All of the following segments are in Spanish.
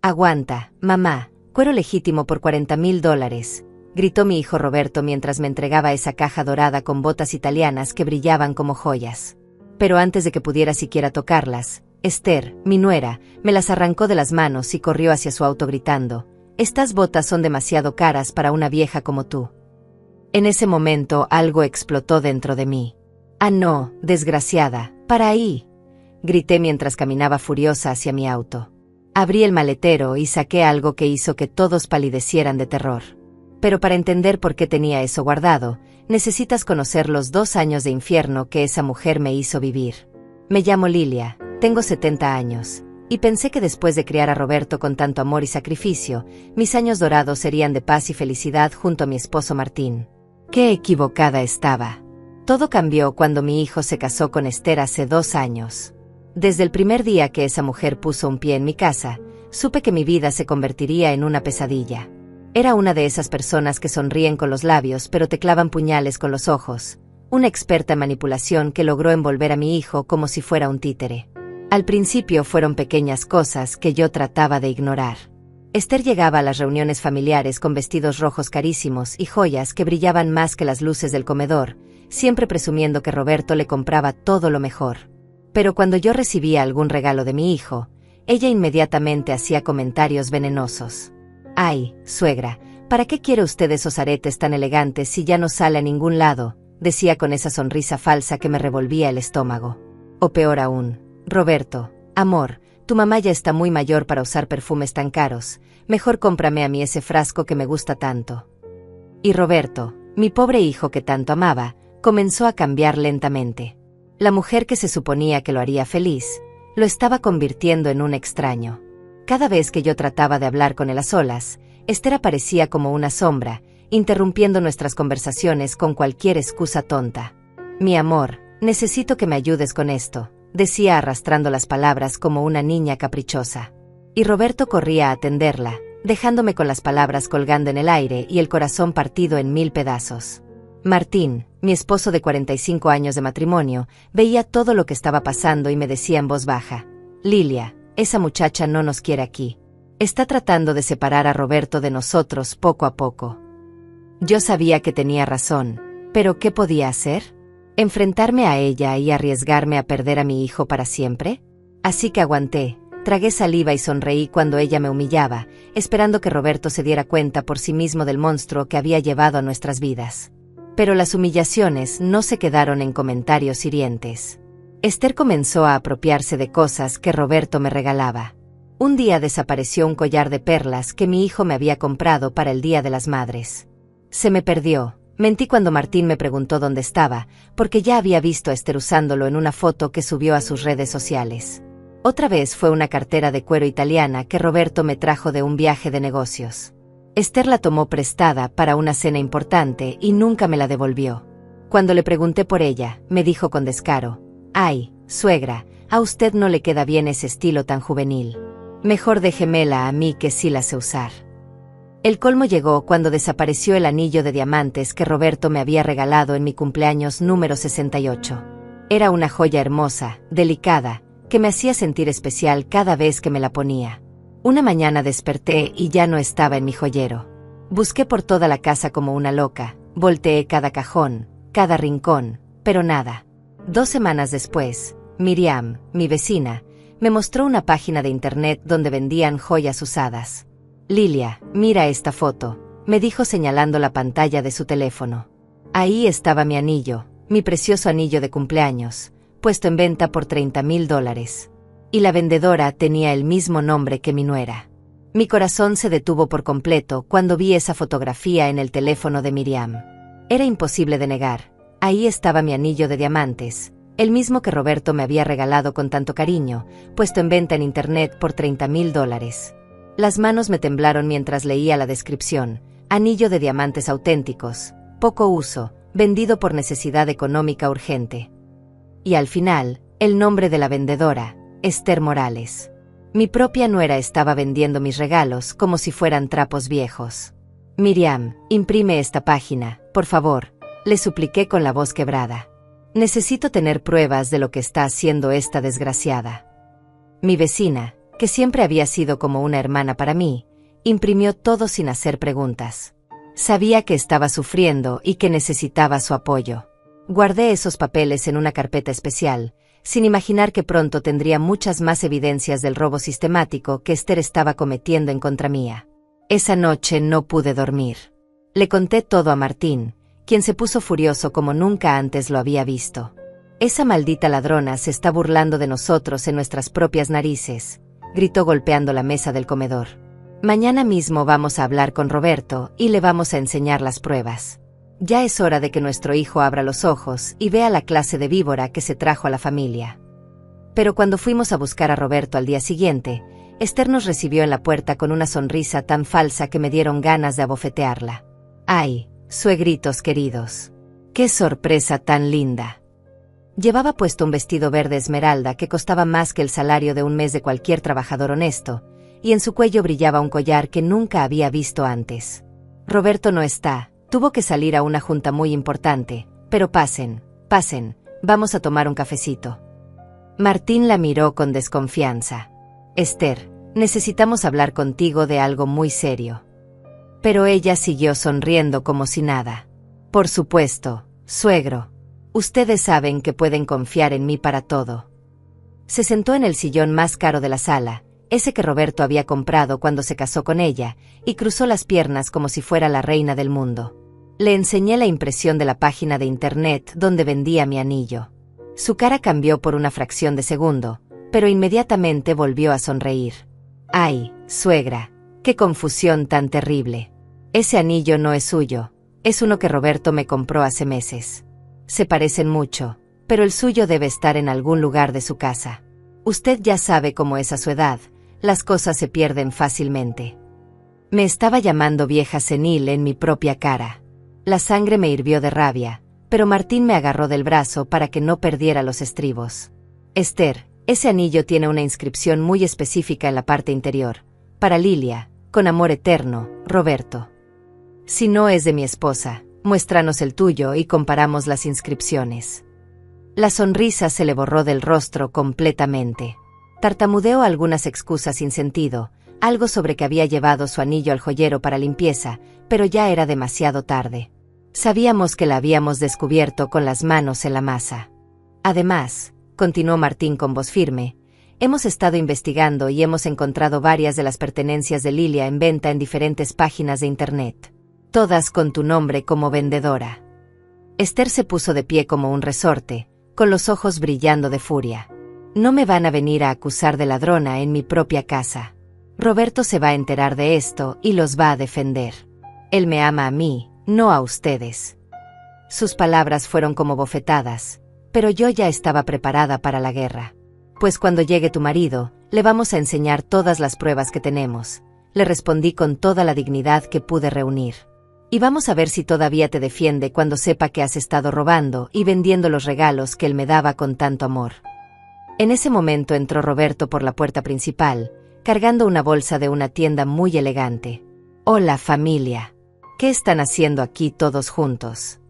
Aguanta, mamá, cuero legítimo por $40,000, gritó mi hijo Roberto mientras me entregaba esa caja dorada con botas italianas que brillaban como joyas. Pero antes de que pudiera siquiera tocarlas, Esther, mi nuera, me las arrancó de las manos y corrió hacia su auto gritando: «Estas botas son demasiado caras para una vieja como tú». En ese momento algo explotó dentro de mí. «Ah, no, desgraciada, para ahí», grité mientras caminaba furiosa hacia mi auto. Abrí el maletero y saqué algo que hizo que todos palidecieran de terror. Pero para entender por qué tenía eso guardado, necesitas conocer los 2 años de infierno que esa mujer me hizo vivir. Me llamo Lilia, tengo 70 años, y pensé que después de criar a Roberto con tanto amor y sacrificio, mis años dorados serían de paz y felicidad junto a mi esposo Martín. ¡Qué equivocada estaba! Todo cambió cuando mi hijo se casó con Esther hace 2 años. Desde el primer día que esa mujer puso un pie en mi casa, supe que mi vida se convertiría en una pesadilla. Era una de esas personas que sonríen con los labios pero te clavan puñales con los ojos, una experta en manipulación que logró envolver a mi hijo como si fuera un títere. Al principio fueron pequeñas cosas que yo trataba de ignorar. Esther llegaba a las reuniones familiares con vestidos rojos carísimos y joyas que brillaban más que las luces del comedor, siempre presumiendo que Roberto le compraba todo lo mejor. Pero cuando yo recibía algún regalo de mi hijo, ella inmediatamente hacía comentarios venenosos. «Ay, suegra, ¿para qué quiere usted esos aretes tan elegantes si ya no sale a ningún lado?», decía con esa sonrisa falsa que me revolvía el estómago. O peor aún: «Roberto, amor, tu mamá ya está muy mayor para usar perfumes tan caros, mejor cómprame a mí ese frasco que me gusta tanto». Y Roberto, mi pobre hijo que tanto amaba, comenzó a cambiar lentamente. La mujer que se suponía que lo haría feliz, lo estaba convirtiendo en un extraño. Cada vez que yo trataba de hablar con él a solas, Esther aparecía como una sombra, interrumpiendo nuestras conversaciones con cualquier excusa tonta. «Mi amor, necesito que me ayudes con esto», decía arrastrando las palabras como una niña caprichosa. Y Roberto corría a atenderla, dejándome con las palabras colgando en el aire y el corazón partido en 1000 pedazos. Martín, mi esposo de 45 años de matrimonio, veía todo lo que estaba pasando y me decía en voz baja: «Lilia, esa muchacha no nos quiere aquí. Está tratando de separar a Roberto de nosotros poco a poco». Yo sabía que tenía razón, pero ¿qué podía hacer? ¿Enfrentarme a ella y arriesgarme a perder a mi hijo para siempre? Así que aguanté, tragué saliva y sonreí cuando ella me humillaba, esperando que Roberto se diera cuenta por sí mismo del monstruo que había llevado a nuestras vidas. Pero las humillaciones no se quedaron en comentarios hirientes. Esther comenzó a apropiarse de cosas que Roberto me regalaba. Un día desapareció un collar de perlas que mi hijo me había comprado para el Día de las Madres. Se me perdió. Mentí cuando Martín me preguntó dónde estaba, porque ya había visto a Esther usándolo en una foto que subió a sus redes sociales. Otra vez fue una cartera de cuero italiana que Roberto me trajo de un viaje de negocios. Esther la tomó prestada para una cena importante y nunca me la devolvió. Cuando le pregunté por ella, me dijo con descaro: «Ay, suegra, a usted no le queda bien ese estilo tan juvenil. Mejor déjemela a mí que sí la sé usar». El colmo llegó cuando desapareció el anillo de diamantes que Roberto me había regalado en mi cumpleaños número 68. Era una joya hermosa, delicada, que me hacía sentir especial cada vez que me la ponía. Una mañana desperté y ya no estaba en mi joyero. Busqué por toda la casa como una loca, volteé cada cajón, cada rincón, pero nada. 2 semanas después, Miriam, mi vecina, me mostró una página de internet donde vendían joyas usadas. «Lilia, mira esta foto», me dijo señalando la pantalla de su teléfono. Ahí estaba mi anillo, mi precioso anillo de cumpleaños, puesto en venta por $30,000. Y la vendedora tenía el mismo nombre que mi nuera. Mi corazón se detuvo por completo cuando vi esa fotografía en el teléfono de Miriam. Era imposible de negar. Ahí estaba mi anillo de diamantes, el mismo que Roberto me había regalado con tanto cariño, puesto en venta en internet por $30,000. Las manos me temblaron mientras leía la descripción: anillo de diamantes auténticos, poco uso, vendido por necesidad económica urgente. Y al final, el nombre de la vendedora: Esther Morales. Mi propia nuera estaba vendiendo mis regalos como si fueran trapos viejos. «Miriam, imprime esta página, por favor», le supliqué con la voz quebrada. «Necesito tener pruebas de lo que está haciendo esta desgraciada». Mi vecina, que siempre había sido como una hermana para mí, imprimió todo sin hacer preguntas. Sabía que estaba sufriendo y que necesitaba su apoyo. Guardé esos papeles en una carpeta especial, sin imaginar que pronto tendría muchas más evidencias del robo sistemático que Esther estaba cometiendo en contra mía. Esa noche no pude dormir. Le conté todo a Martín, quien se puso furioso como nunca antes lo había visto. «Esa maldita ladrona se está burlando de nosotros en nuestras propias narices», gritó golpeando la mesa del comedor. «Mañana mismo vamos a hablar con Roberto y le vamos a enseñar las pruebas. Ya es hora de que nuestro hijo abra los ojos y vea la clase de víbora que se trajo a la familia». Pero cuando fuimos a buscar a Roberto al día siguiente, Esther nos recibió en la puerta con una sonrisa tan falsa que me dieron ganas de abofetearla. «Ay, suegritos queridos. ¡Qué sorpresa tan linda!». Llevaba puesto un vestido verde esmeralda que costaba más que el salario de un mes de cualquier trabajador honesto, y en su cuello brillaba un collar que nunca había visto antes. «Roberto no está, tuvo que salir a una junta muy importante, pero pasen, vamos a tomar un cafecito». Martín la miró con desconfianza. «Esther, necesitamos hablar contigo de algo muy serio». Pero ella siguió sonriendo como si nada. «Por supuesto, suegro. Ustedes saben que pueden confiar en mí para todo». Se sentó en el sillón más caro de la sala, ese que Roberto había comprado cuando se casó con ella, y cruzó las piernas como si fuera la reina del mundo. Le enseñé la impresión de la página de internet donde vendía mi anillo. Su cara cambió por una fracción de segundo, pero inmediatamente volvió a sonreír. «Ay, suegra, qué confusión tan terrible. Ese anillo no es suyo, es uno que Roberto me compró hace meses. Se parecen mucho, pero el suyo debe estar en algún lugar de su casa. Usted ya sabe cómo es a su edad, las cosas se pierden fácilmente». Me estaba llamando vieja senil en mi propia cara. La sangre me hirvió de rabia, pero Martín me agarró del brazo para que no perdiera los estribos. «Esther, ese anillo tiene una inscripción muy específica en la parte interior. Para Lilia, con amor eterno, Roberto. Si no es de mi esposa, muéstranos el tuyo y comparamos las inscripciones». La sonrisa se le borró del rostro completamente. Tartamudeó algunas excusas sin sentido, algo sobre que había llevado su anillo al joyero para limpieza, pero ya era demasiado tarde. Sabíamos que la habíamos descubierto con las manos en la masa. «Además», continuó Martín con voz firme, «hemos estado investigando y hemos encontrado varias de las pertenencias de Lilia en venta en diferentes páginas de internet. Todas con tu nombre como vendedora». Esther se puso de pie como un resorte, con los ojos brillando de furia. «No me van a venir a acusar de ladrona en mi propia casa. Roberto se va a enterar de esto y los va a defender. Él me ama a mí, no a ustedes». Sus palabras fueron como bofetadas, pero yo ya estaba preparada para la guerra. «Pues cuando llegue tu marido, le vamos a enseñar todas las pruebas que tenemos», le respondí con toda la dignidad que pude reunir. «Y vamos a ver si todavía te defiende cuando sepa que has estado robando y vendiendo los regalos que él me daba con tanto amor». En ese momento entró Roberto por la puerta principal, cargando una bolsa de una tienda muy elegante. «Hola, familia. ¿Qué están haciendo aquí todos juntos?».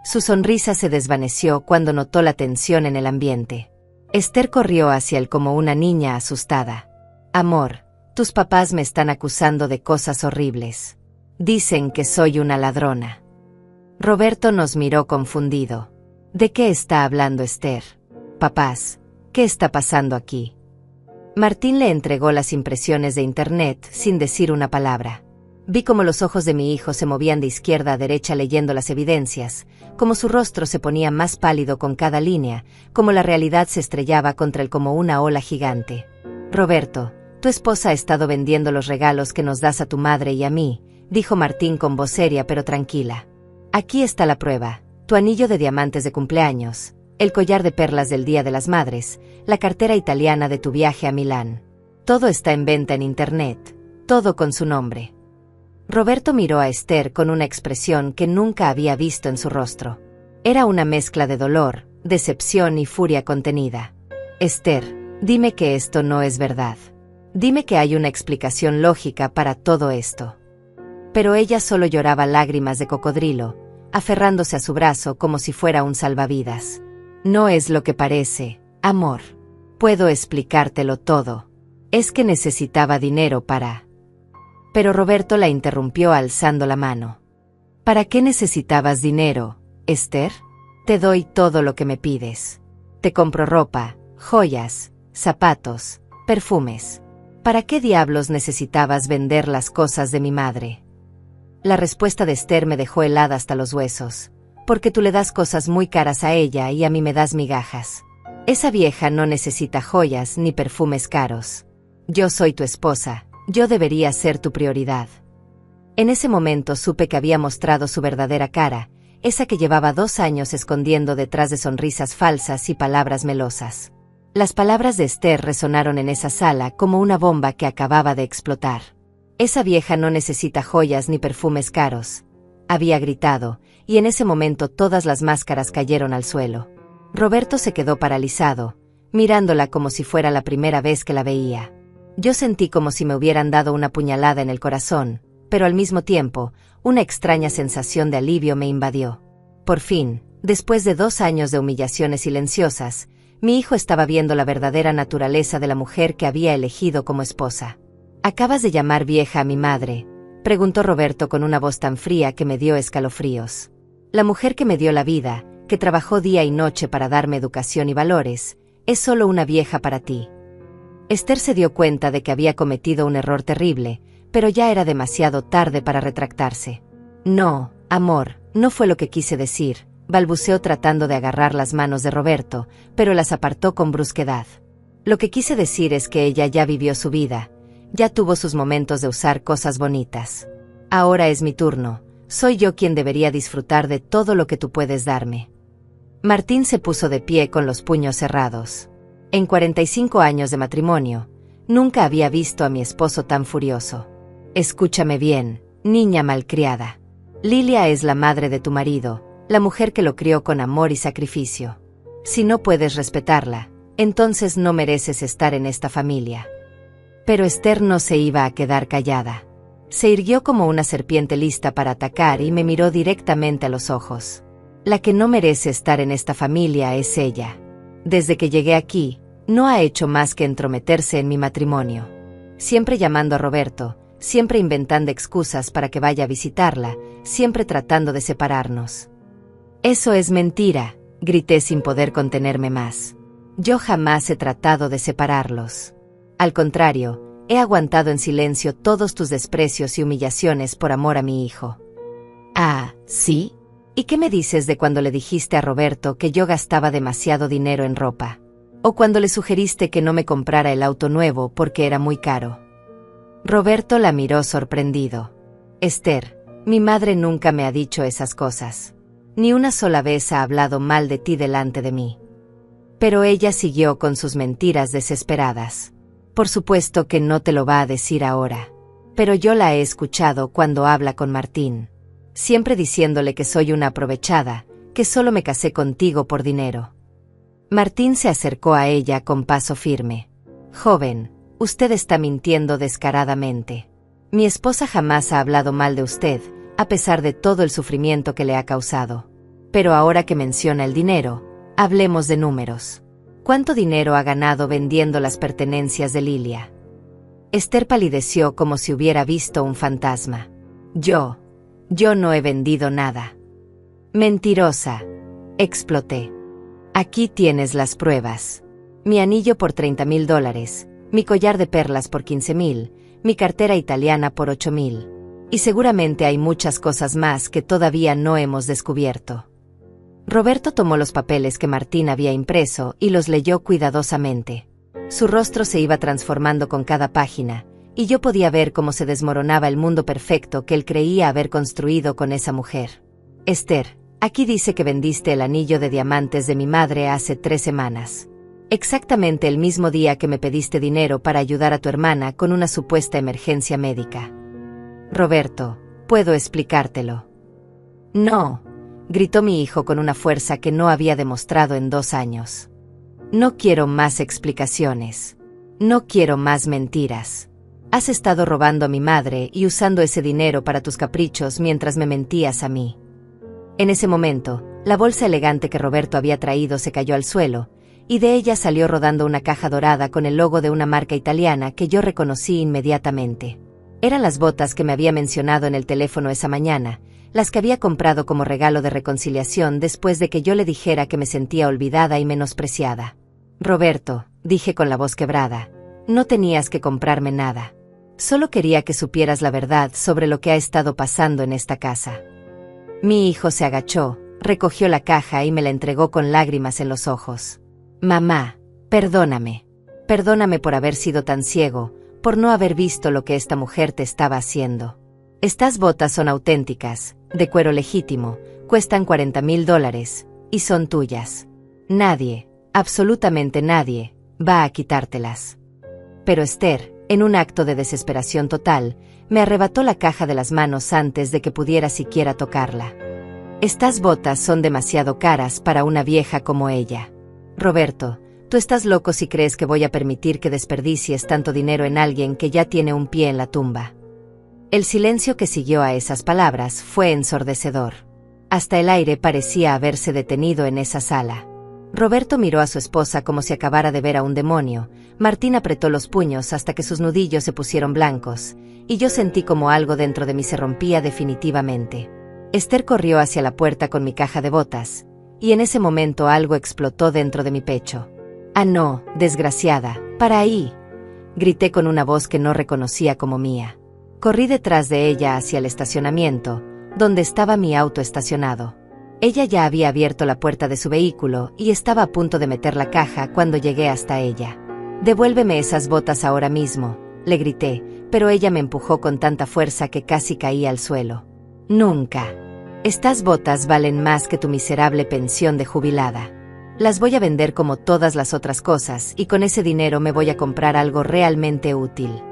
Su sonrisa se desvaneció cuando notó la tensión en el ambiente. Esther corrió hacia él como una niña asustada. «Amor, tus papás me están acusando de cosas horribles. Dicen que soy una ladrona». Roberto nos miró confundido. «¿De qué está hablando Esther? Papás, ¿qué está pasando aquí?». Martín le entregó las impresiones de internet sin decir una palabra. Vi cómo los ojos de mi hijo se movían de izquierda a derecha leyendo las evidencias, cómo su rostro se ponía más pálido con cada línea, cómo la realidad se estrellaba contra él como una ola gigante. «Roberto, tu esposa ha estado vendiendo los regalos que nos das a tu madre y a mí», dijo Martín con voz seria pero tranquila. «Aquí está la prueba, tu anillo de diamantes de cumpleaños, el collar de perlas del Día de las Madres, la cartera italiana de tu viaje a Milán. Todo está en venta en internet, todo con su nombre». Roberto miró a Esther con una expresión que nunca había visto en su rostro. Era una mezcla de dolor, decepción y furia contenida. «Esther, dime que esto no es verdad. Dime que hay una explicación lógica para todo esto». Pero ella solo lloraba lágrimas de cocodrilo, aferrándose a su brazo como si fuera un salvavidas. «No es lo que parece, amor. Puedo explicártelo todo. Es que necesitaba dinero para... Pero Roberto la interrumpió alzando la mano. ¿Para qué necesitabas dinero, Esther? Te doy todo lo que me pides. Te compro ropa, joyas, zapatos, perfumes. ¿Para qué diablos necesitabas vender las cosas de mi madre? La respuesta de Esther me dejó helada hasta los huesos. Porque tú le das cosas muy caras a ella y a mí me das migajas. Esa vieja no necesita joyas ni perfumes caros. Yo soy tu esposa, yo debería ser tu prioridad. En ese momento supe que había mostrado su verdadera cara, esa que llevaba 2 años escondiendo detrás de sonrisas falsas y palabras melosas. Las palabras de Esther resonaron en esa sala como una bomba que acababa de explotar. Esa vieja no necesita joyas ni perfumes caros, había gritado, y en ese momento todas las máscaras cayeron al suelo. Roberto se quedó paralizado, mirándola como si fuera la primera vez que la veía. Yo sentí como si me hubieran dado una puñalada en el corazón, pero al mismo tiempo, una extraña sensación de alivio me invadió. Por fin, después de 2 años de humillaciones silenciosas, mi hijo estaba viendo la verdadera naturaleza de la mujer que había elegido como esposa. ¿Acabas de llamar vieja a mi madre?, preguntó Roberto con una voz tan fría que me dio escalofríos. La mujer que me dio la vida, que trabajó día y noche para darme educación y valores, es solo una vieja para ti. Esther se dio cuenta de que había cometido un error terrible, pero ya era demasiado tarde para retractarse. No, amor, no fue lo que quise decir, balbuceó tratando de agarrar las manos de Roberto, pero las apartó con brusquedad. Lo que quise decir es que ella ya vivió su vida, ya tuvo sus momentos de usar cosas bonitas. Ahora es mi turno, soy yo quien debería disfrutar de todo lo que tú puedes darme. Martín se puso de pie con los puños cerrados. En 45 años de matrimonio, nunca había visto a mi esposo tan furioso. Escúchame bien, niña malcriada. Lilia es la madre de tu marido, la mujer que lo crió con amor y sacrificio. Si no puedes respetarla, entonces no mereces estar en esta familia. Pero Esther no se iba a quedar callada. Se irguió como una serpiente lista para atacar y me miró directamente a los ojos. La que no merece estar en esta familia es ella. Desde que llegué aquí, no ha hecho más que entrometerse en mi matrimonio. Siempre llamando a Roberto, siempre inventando excusas para que vaya a visitarla, siempre tratando de separarnos. Eso es mentira, grité sin poder contenerme más. Yo jamás he tratado de separarlos. Al contrario, he aguantado en silencio todos tus desprecios y humillaciones por amor a mi hijo. Ah, ¿sí? ¿Y qué me dices de cuando le dijiste a Roberto que yo gastaba demasiado dinero en ropa? ¿O cuando le sugeriste que no me comprara el auto nuevo porque era muy caro? Roberto la miró sorprendido. Esther, mi madre nunca me ha dicho esas cosas. Ni una sola vez ha hablado mal de ti delante de mí. Pero ella siguió con sus mentiras desesperadas. Por supuesto que no te lo va a decir ahora. Pero yo la he escuchado cuando habla con Martín. Siempre diciéndole que soy una aprovechada, que solo me casé contigo por dinero. Martín se acercó a ella con paso firme. Joven, usted está mintiendo descaradamente. Mi esposa jamás ha hablado mal de usted, a pesar de todo el sufrimiento que le ha causado. Pero ahora que menciona el dinero, hablemos de números. ¿Cuánto dinero ha ganado vendiendo las pertenencias de Lilia? Esther palideció como si hubiera visto un fantasma. Yo no he vendido nada. Mentirosa, exploté. Aquí tienes las pruebas. Mi anillo por $30,000, mi collar de perlas por $15,000, mi cartera italiana por $8,000. Y seguramente hay muchas cosas más que todavía no hemos descubierto. Roberto tomó los papeles que Martín había impreso y los leyó cuidadosamente. Su rostro se iba transformando con cada página, y yo podía ver cómo se desmoronaba el mundo perfecto que él creía haber construido con esa mujer. Esther, aquí dice que vendiste el anillo de diamantes de mi madre hace 3 semanas. Exactamente el mismo día que me pediste dinero para ayudar a tu hermana con una supuesta emergencia médica. Roberto, ¿puedo explicártelo? No, gritó mi hijo con una fuerza que no había demostrado en 2 años. No quiero más explicaciones. No quiero más mentiras. Has estado robando a mi madre y usando ese dinero para tus caprichos mientras me mentías a mí. En ese momento, la bolsa elegante que Roberto había traído se cayó al suelo, y de ella salió rodando una caja dorada con el logo de una marca italiana que yo reconocí inmediatamente. Eran las botas que me había mencionado en el teléfono esa mañana, las que había comprado como regalo de reconciliación después de que yo le dijera que me sentía olvidada y menospreciada. Roberto, dije con la voz quebrada, no tenías que comprarme nada. Solo quería que supieras la verdad sobre lo que ha estado pasando en esta casa. Mi hijo se agachó, recogió la caja y me la entregó con lágrimas en los ojos. Mamá, perdóname. Perdóname por haber sido tan ciego, por no haber visto lo que esta mujer te estaba haciendo. Estas botas son auténticas, de cuero legítimo, cuestan $40,000, y son tuyas. Nadie, absolutamente nadie, va a quitártelas. Pero Esther, en un acto de desesperación total, me arrebató la caja de las manos antes de que pudiera siquiera tocarla. Estas botas son demasiado caras para una vieja como ella. Roberto, tú estás loco si crees que voy a permitir que desperdicies tanto dinero en alguien que ya tiene un pie en la tumba. El silencio que siguió a esas palabras fue ensordecedor. Hasta el aire parecía haberse detenido en esa sala. Roberto miró a su esposa como si acabara de ver a un demonio. Martín apretó los puños hasta que sus nudillos se pusieron blancos, y yo sentí como algo dentro de mí se rompía definitivamente. Esther corrió hacia la puerta con mi caja de botas, y en ese momento algo explotó dentro de mi pecho. «Ah, no, desgraciada, para ahí», grité con una voz que no reconocía como mía. Corrí detrás de ella hacia el estacionamiento, donde estaba mi auto estacionado. Ella ya había abierto la puerta de su vehículo y estaba a punto de meter la caja cuando llegué hasta ella. «Devuélveme esas botas ahora mismo», le grité, pero ella me empujó con tanta fuerza que casi caí al suelo. «Nunca. Estas botas valen más que tu miserable pensión de jubilada. Las voy a vender como todas las otras cosas y con ese dinero me voy a comprar algo realmente útil».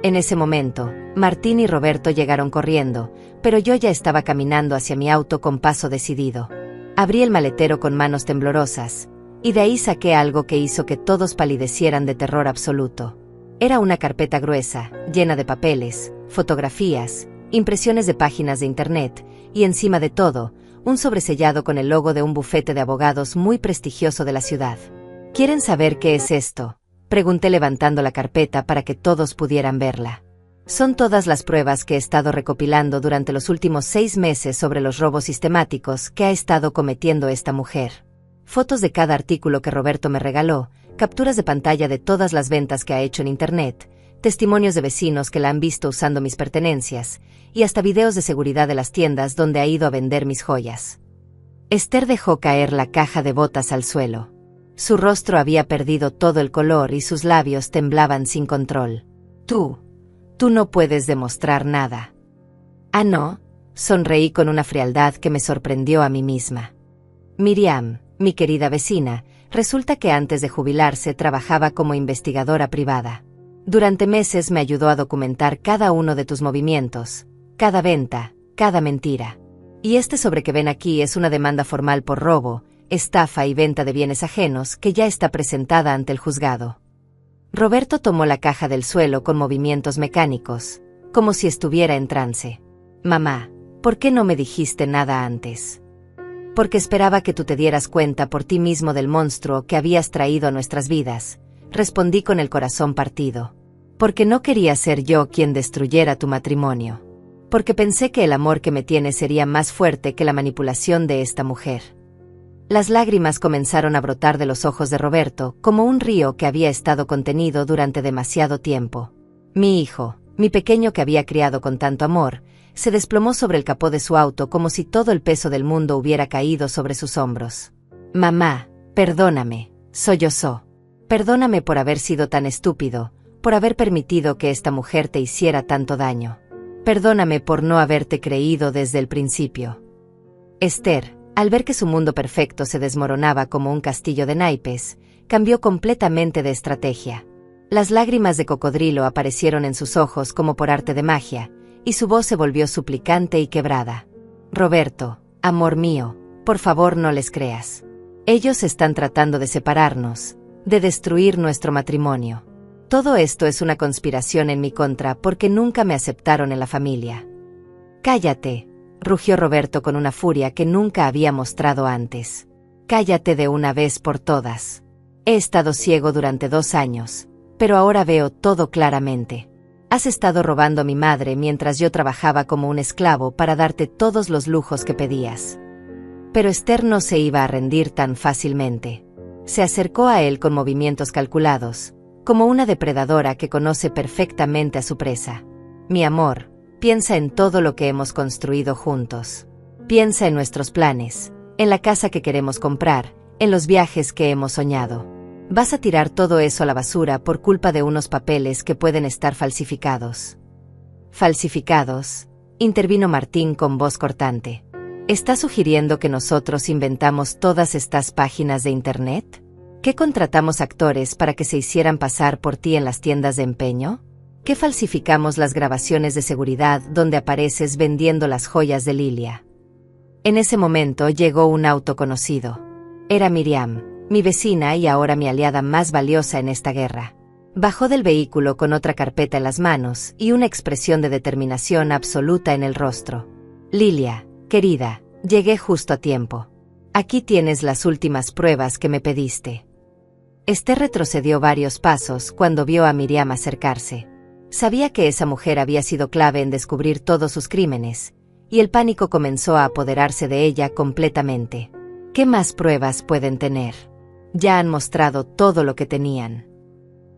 En ese momento, Martín y Roberto llegaron corriendo, pero yo ya estaba caminando hacia mi auto con paso decidido. Abrí el maletero con manos temblorosas, y de ahí saqué algo que hizo que todos palidecieran de terror absoluto. Era una carpeta gruesa, llena de papeles, fotografías, impresiones de páginas de internet, y encima de todo, un sobresellado con el logo de un bufete de abogados muy prestigioso de la ciudad. ¿Quieren saber qué es esto?, pregunté levantando la carpeta para que todos pudieran verla. Son todas las pruebas que he estado recopilando durante los últimos 6 meses sobre los robos sistemáticos que ha estado cometiendo esta mujer. Fotos de cada artículo que Roberto me regaló, capturas de pantalla de todas las ventas que ha hecho en internet, testimonios de vecinos que la han visto usando mis pertenencias, y hasta videos de seguridad de las tiendas donde ha ido a vender mis joyas. Esther dejó caer la caja de botas al suelo. Su rostro había perdido todo el color y sus labios temblaban sin control. Tú no puedes demostrar nada». «Ah, no», sonreí con una frialdad que me sorprendió a mí misma. Miriam, mi querida vecina, resulta que antes de jubilarse trabajaba como investigadora privada. Durante meses me ayudó a documentar cada uno de tus movimientos, cada venta, cada mentira. Y este sobre que ven aquí es una demanda formal por robo, estafa y venta de bienes ajenos que ya está presentada ante el juzgado». Roberto tomó la caja del suelo con movimientos mecánicos, como si estuviera en trance. «Mamá, ¿por qué no me dijiste nada antes?» «Porque esperaba que tú te dieras cuenta por ti mismo del monstruo que habías traído a nuestras vidas», respondí con el corazón partido. «Porque no quería ser yo quien destruyera tu matrimonio. Porque pensé que el amor que me tienes sería más fuerte que la manipulación de esta mujer». Las lágrimas comenzaron a brotar de los ojos de Roberto como un río que había estado contenido durante demasiado tiempo. Mi hijo, mi pequeño que había criado con tanto amor, se desplomó sobre el capó de su auto como si todo el peso del mundo hubiera caído sobre sus hombros. «Mamá, perdóname, sollozó. Perdóname por haber sido tan estúpido, por haber permitido que esta mujer te hiciera tanto daño. Perdóname por no haberte creído desde el principio». Esther, al ver que su mundo perfecto se desmoronaba como un castillo de naipes, cambió completamente de estrategia. Las lágrimas de cocodrilo aparecieron en sus ojos como por arte de magia, y su voz se volvió suplicante y quebrada. «Roberto, amor mío, por favor no les creas. Ellos están tratando de separarnos, de destruir nuestro matrimonio. Todo esto es una conspiración en mi contra porque nunca me aceptaron en la familia». «Cállate», rugió Roberto con una furia que nunca había mostrado antes. «Cállate de una vez por todas. He estado ciego durante 2 años, pero ahora veo todo claramente. Has estado robando a mi madre mientras yo trabajaba como un esclavo para darte todos los lujos que pedías. Pero Esther no se iba a rendir tan fácilmente. Se acercó a él con movimientos calculados, como una depredadora que conoce perfectamente a su presa. Mi amor, piensa en todo lo que hemos construido juntos. Piensa en nuestros planes, en la casa que queremos comprar, en los viajes que hemos soñado. Vas a tirar todo eso a la basura por culpa de unos papeles que pueden estar falsificados. ¿Falsificados?, intervino Martín con voz cortante. ¿Estás sugiriendo que nosotros inventamos todas estas páginas de internet? ¿Qué contratamos actores para que se hicieran pasar por ti en las tiendas de empeño? ¿Qué falsificamos las grabaciones de seguridad donde apareces vendiendo las joyas de Lilia? En ese momento llegó un auto conocido. Era Miriam, mi vecina y ahora mi aliada más valiosa en esta guerra. Bajó del vehículo con otra carpeta en las manos y una expresión de determinación absoluta en el rostro. Lilia, querida, llegué justo a tiempo. Aquí tienes las últimas pruebas que me pediste. Esther retrocedió varios pasos cuando vio a Miriam acercarse. Sabía que esa mujer había sido clave en descubrir todos sus crímenes, y el pánico comenzó a apoderarse de ella completamente. ¿Qué más pruebas pueden tener? Ya han mostrado todo lo que tenían.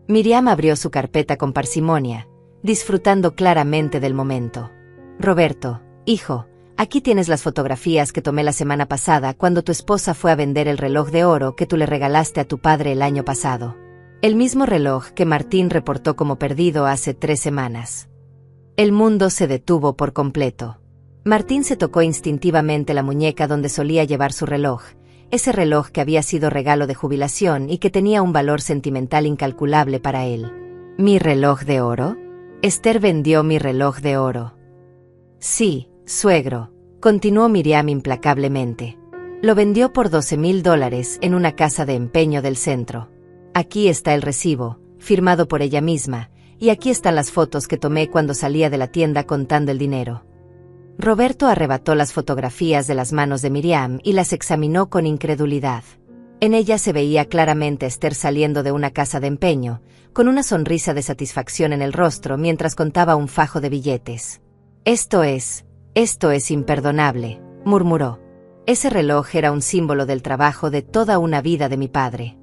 Miriam abrió su carpeta con parsimonia, disfrutando claramente del momento. Roberto, hijo, aquí tienes las fotografías que tomé la semana pasada cuando tu esposa fue a vender el reloj de oro que tú le regalaste a tu padre el año pasado. El mismo reloj que Martín reportó como perdido hace 3 semanas. El mundo se detuvo por completo. Martín se tocó instintivamente la muñeca donde solía llevar su reloj, ese reloj que había sido regalo de jubilación y que tenía un valor sentimental incalculable para él. ¿Mi reloj de oro? Esther vendió mi reloj de oro. Sí, suegro, continuó Miriam implacablemente. Lo vendió por $12,000 en una casa de empeño del centro. Aquí está el recibo, firmado por ella misma, y aquí están las fotos que tomé cuando salía de la tienda contando el dinero. Roberto arrebató las fotografías de las manos de Miriam y las examinó con incredulidad. En ella se veía claramente a Esther saliendo de una casa de empeño, con una sonrisa de satisfacción en el rostro mientras contaba un fajo de billetes. Esto es imperdonable, murmuró. Ese reloj era un símbolo del trabajo de toda una vida de mi padre.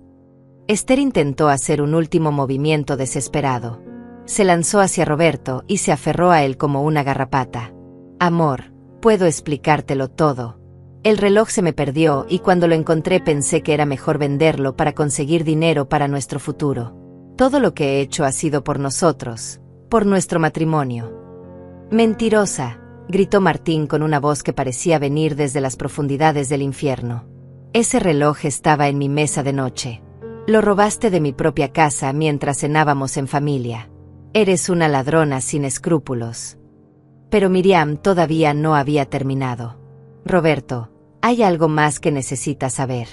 Esther intentó hacer un último movimiento desesperado. Se lanzó hacia Roberto y se aferró a él como una garrapata. Amor, puedo explicártelo todo. El reloj se me perdió y cuando lo encontré pensé que era mejor venderlo para conseguir dinero para nuestro futuro. Todo lo que he hecho ha sido por nosotros, por nuestro matrimonio. Mentirosa, gritó Martín con una voz que parecía venir desde las profundidades del infierno. Ese reloj estaba en mi mesa de noche. Lo robaste de mi propia casa mientras cenábamos en familia. Eres una ladrona sin escrúpulos. Pero Miriam todavía no había terminado. Roberto, hay algo más que necesitas saber.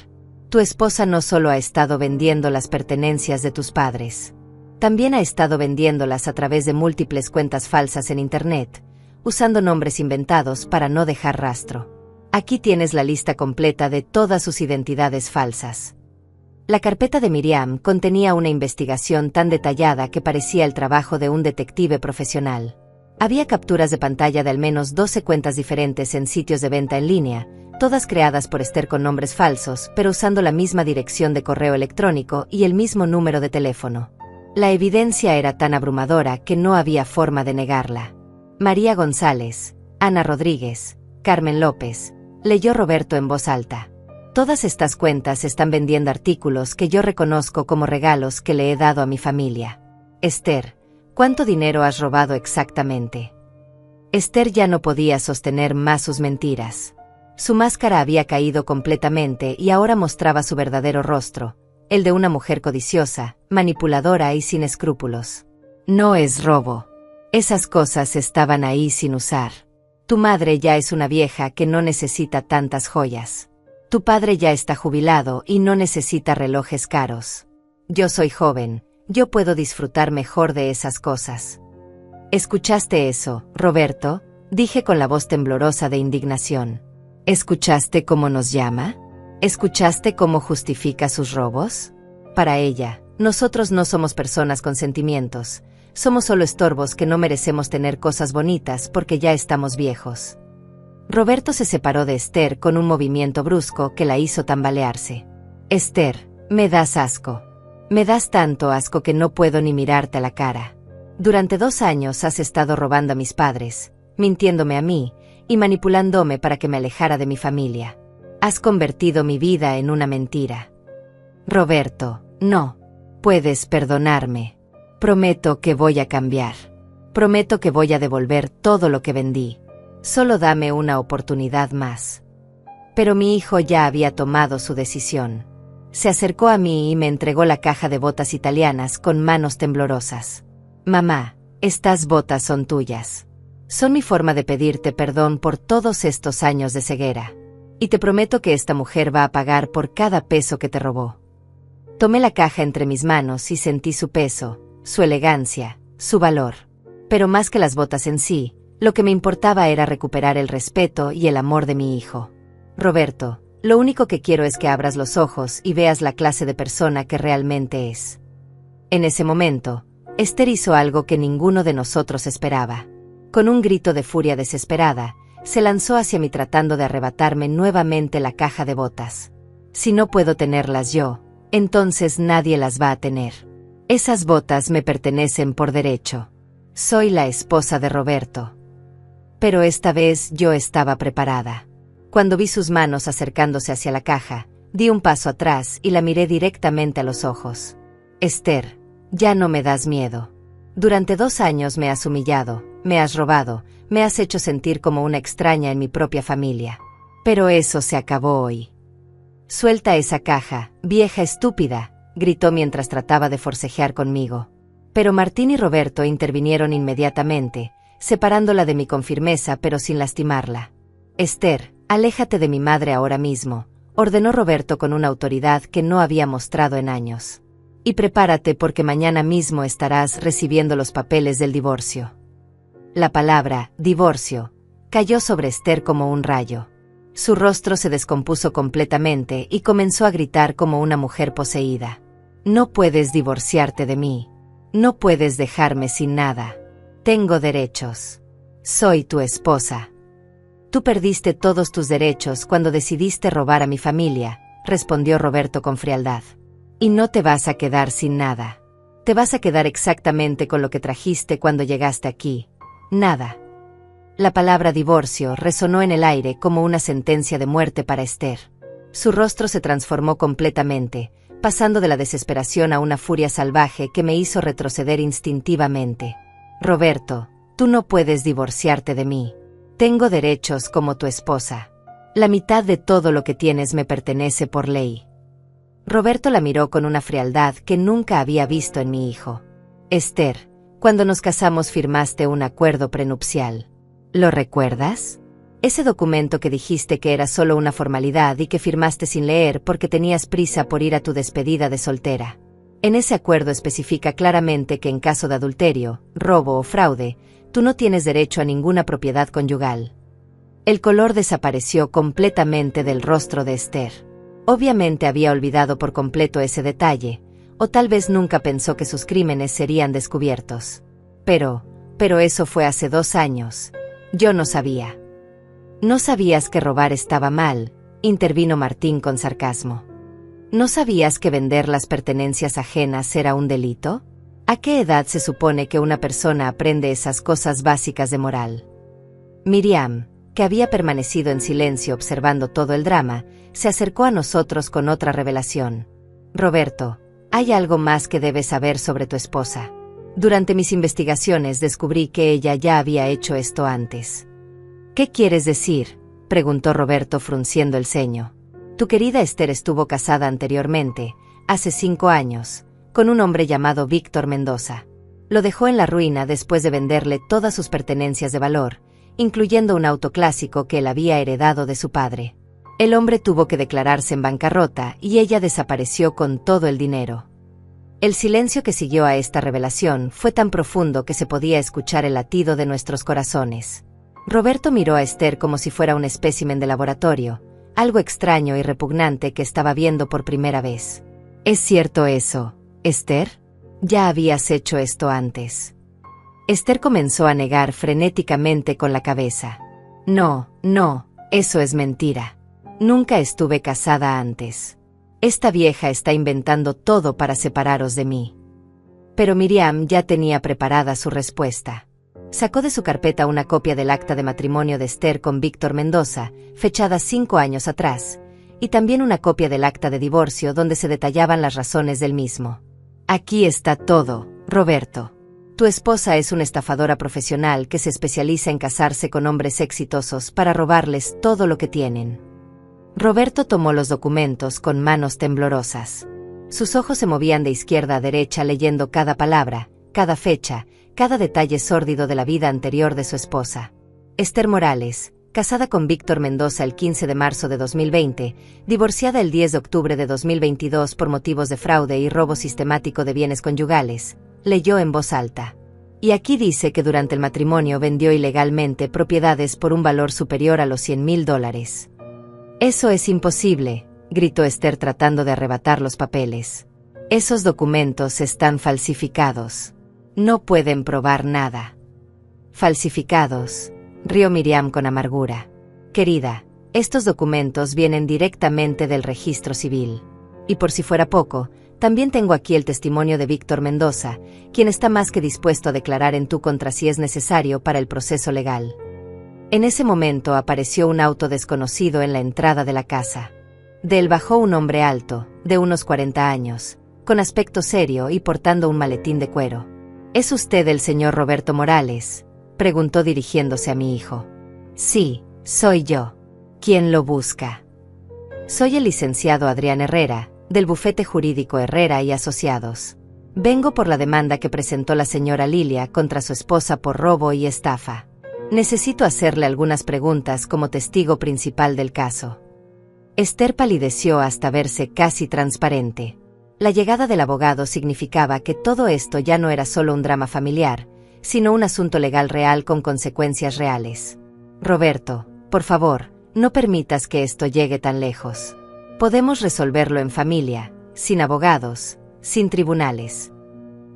Tu esposa no solo ha estado vendiendo las pertenencias de tus padres. También ha estado vendiéndolas a través de múltiples cuentas falsas en Internet, usando nombres inventados para no dejar rastro. Aquí tienes la lista completa de todas sus identidades falsas. La carpeta de Miriam contenía una investigación tan detallada que parecía el trabajo de un detective profesional. Había capturas de pantalla de al menos 12 cuentas diferentes en sitios de venta en línea, todas creadas por Esther con nombres falsos, pero usando la misma dirección de correo electrónico y el mismo número de teléfono. La evidencia era tan abrumadora que no había forma de negarla. María González, Ana Rodríguez, Carmen López, leyó Roberto en voz alta. Todas estas cuentas están vendiendo artículos que yo reconozco como regalos que le he dado a mi familia. Esther, ¿cuánto dinero has robado exactamente? Esther ya no podía sostener más sus mentiras. Su máscara había caído completamente y ahora mostraba su verdadero rostro, el de una mujer codiciosa, manipuladora y sin escrúpulos. No es robo. Esas cosas estaban ahí sin usar. Tu madre ya es una vieja que no necesita tantas joyas. Tu padre ya está jubilado y no necesita relojes caros. Yo soy joven, yo puedo disfrutar mejor de esas cosas. ¿Escuchaste eso, Roberto?, dije con la voz temblorosa de indignación. ¿Escuchaste cómo nos llama? ¿Escuchaste cómo justifica sus robos? Para ella, nosotros no somos personas con sentimientos, somos solo estorbos que no merecemos tener cosas bonitas porque ya estamos viejos. Roberto se separó de Esther con un movimiento brusco que la hizo tambalearse. Esther, me das asco. Me das tanto asco que no puedo ni mirarte a la cara. Durante 2 años has estado robando a mis padres, mintiéndome a mí y manipulándome para que me alejara de mi familia. Has convertido mi vida en una mentira. Roberto, no. Puedes perdonarme. Prometo que voy a cambiar. Prometo que voy a devolver todo lo que vendí. Solo dame una oportunidad más. Pero mi hijo ya había tomado su decisión. Se acercó a mí y me entregó la caja de botas italianas con manos temblorosas. Mamá, estas botas son tuyas. Son mi forma de pedirte perdón por todos estos años de ceguera. Y te prometo que esta mujer va a pagar por cada peso que te robó. Tomé la caja entre mis manos y sentí su peso, su elegancia, su valor. Pero más que las botas en sí, lo que me importaba era recuperar el respeto y el amor de mi hijo. Roberto, lo único que quiero es que abras los ojos y veas la clase de persona que realmente es. En ese momento, Esther hizo algo que ninguno de nosotros esperaba. Con un grito de furia desesperada, se lanzó hacia mí tratando de arrebatarme nuevamente la caja de botas. Si no puedo tenerlas yo, entonces nadie las va a tener. Esas botas me pertenecen por derecho. Soy la esposa de Roberto. Pero esta vez yo estaba preparada. Cuando vi sus manos acercándose hacia la caja, di un paso atrás y la miré directamente a los ojos. Esther, ya no me das miedo. Durante 2 años me has humillado, me has robado, me has hecho sentir como una extraña en mi propia familia. Pero eso se acabó hoy. Suelta esa caja, vieja estúpida, gritó mientras trataba de forcejear conmigo. Pero Martín y Roberto intervinieron inmediatamente, separándola de mí con firmeza pero sin lastimarla. Esther, aléjate de mi madre ahora mismo, ordenó Roberto con una autoridad que no había mostrado en años. Y prepárate porque mañana mismo estarás recibiendo los papeles del divorcio. La palabra, divorcio, cayó sobre Esther como un rayo. Su rostro se descompuso completamente y comenzó a gritar como una mujer poseída. No puedes divorciarte de mí. No puedes dejarme sin nada. Tengo derechos. Soy tu esposa. Tú perdiste todos tus derechos cuando decidiste robar a mi familia, respondió Roberto con frialdad. Y no te vas a quedar sin nada. Te vas a quedar exactamente con lo que trajiste cuando llegaste aquí. Nada. La palabra divorcio resonó en el aire como una sentencia de muerte para Esther. Su rostro se transformó completamente, pasando de la desesperación a una furia salvaje que me hizo retroceder instintivamente. Roberto, tú no puedes divorciarte de mí. Tengo derechos como tu esposa. La mitad de todo lo que tienes me pertenece por ley. Roberto la miró con una frialdad que nunca había visto en mi hijo. Esther, cuando nos casamos firmaste un acuerdo prenupcial. ¿Lo recuerdas? Ese documento que dijiste que era solo una formalidad y que firmaste sin leer porque tenías prisa por ir a tu despedida de soltera. En ese acuerdo especifica claramente que en caso de adulterio, robo o fraude, tú no tienes derecho a ninguna propiedad conyugal. El color desapareció completamente del rostro de Esther. Obviamente había olvidado por completo ese detalle, o tal vez nunca pensó que sus crímenes serían descubiertos. Pero eso fue hace 2 años. Yo no sabía. ¿No sabías que robar estaba mal?, intervino Martín con sarcasmo. ¿No sabías que vender las pertenencias ajenas era un delito? ¿A qué edad se supone que una persona aprende esas cosas básicas de moral? Miriam, que había permanecido en silencio observando todo el drama, se acercó a nosotros con otra revelación. Roberto, hay algo más que debes saber sobre tu esposa. Durante mis investigaciones descubrí que ella ya había hecho esto antes. ¿Qué quieres decir?, preguntó Roberto frunciendo el ceño. Tu querida Esther estuvo casada anteriormente, hace 5 años, con un hombre llamado Víctor Mendoza. Lo dejó en la ruina después de venderle todas sus pertenencias de valor, incluyendo un auto clásico que él había heredado de su padre. El hombre tuvo que declararse en bancarrota y ella desapareció con todo el dinero. El silencio que siguió a esta revelación fue tan profundo que se podía escuchar el latido de nuestros corazones. Roberto miró a Esther como si fuera un espécimen de laboratorio, algo extraño y repugnante que estaba viendo por primera vez. ¿Es cierto eso, Esther? Ya habías hecho esto antes. Esther comenzó a negar frenéticamente con la cabeza. No, no, eso es mentira. Nunca estuve casada antes. Esta vieja está inventando todo para separaros de mí. Pero Miriam ya tenía preparada su respuesta. Sacó de su carpeta una copia del acta de matrimonio de Esther con Víctor Mendoza, fechada 5 años atrás, y también una copia del acta de divorcio donde se detallaban las razones del mismo. Aquí está todo, Roberto. Tu esposa es una estafadora profesional que se especializa en casarse con hombres exitosos para robarles todo lo que tienen. Roberto tomó los documentos con manos temblorosas. Sus ojos se movían de izquierda a derecha leyendo cada palabra, cada fecha, cada detalle sórdido de la vida anterior de su esposa. Esther Morales, casada con Víctor Mendoza el 15 de marzo de 2020, divorciada el 10 de octubre de 2022 por motivos de fraude y robo sistemático de bienes conyugales, leyó en voz alta. Y aquí dice que durante el matrimonio vendió ilegalmente propiedades por un valor superior a los $100,000. Eso es imposible, gritó Esther tratando de arrebatar los papeles. Esos documentos están falsificados. No pueden probar nada. Falsificados, rió Miriam con amargura. Querida, estos documentos vienen directamente del registro civil. Y por si fuera poco, también tengo aquí el testimonio de Víctor Mendoza, quien está más que dispuesto a declarar en tu contra si es necesario para el proceso legal. En ese momento apareció un auto desconocido en la entrada de la casa. De él bajó un hombre alto, de unos 40 años, con aspecto serio y portando un maletín de cuero. ¿Es usted el señor Roberto Morales?, preguntó dirigiéndose a mi hijo. Sí, soy yo. ¿Quién lo busca? Soy el licenciado Adrián Herrera, del bufete jurídico Herrera y Asociados. Vengo por la demanda que presentó la señora Lilia contra su esposa por robo y estafa. Necesito hacerle algunas preguntas como testigo principal del caso. Esther palideció hasta verse casi transparente. La llegada del abogado significaba que todo esto ya no era solo un drama familiar, sino un asunto legal real con consecuencias reales. Roberto, por favor, no permitas que esto llegue tan lejos. Podemos resolverlo en familia, sin abogados, sin tribunales.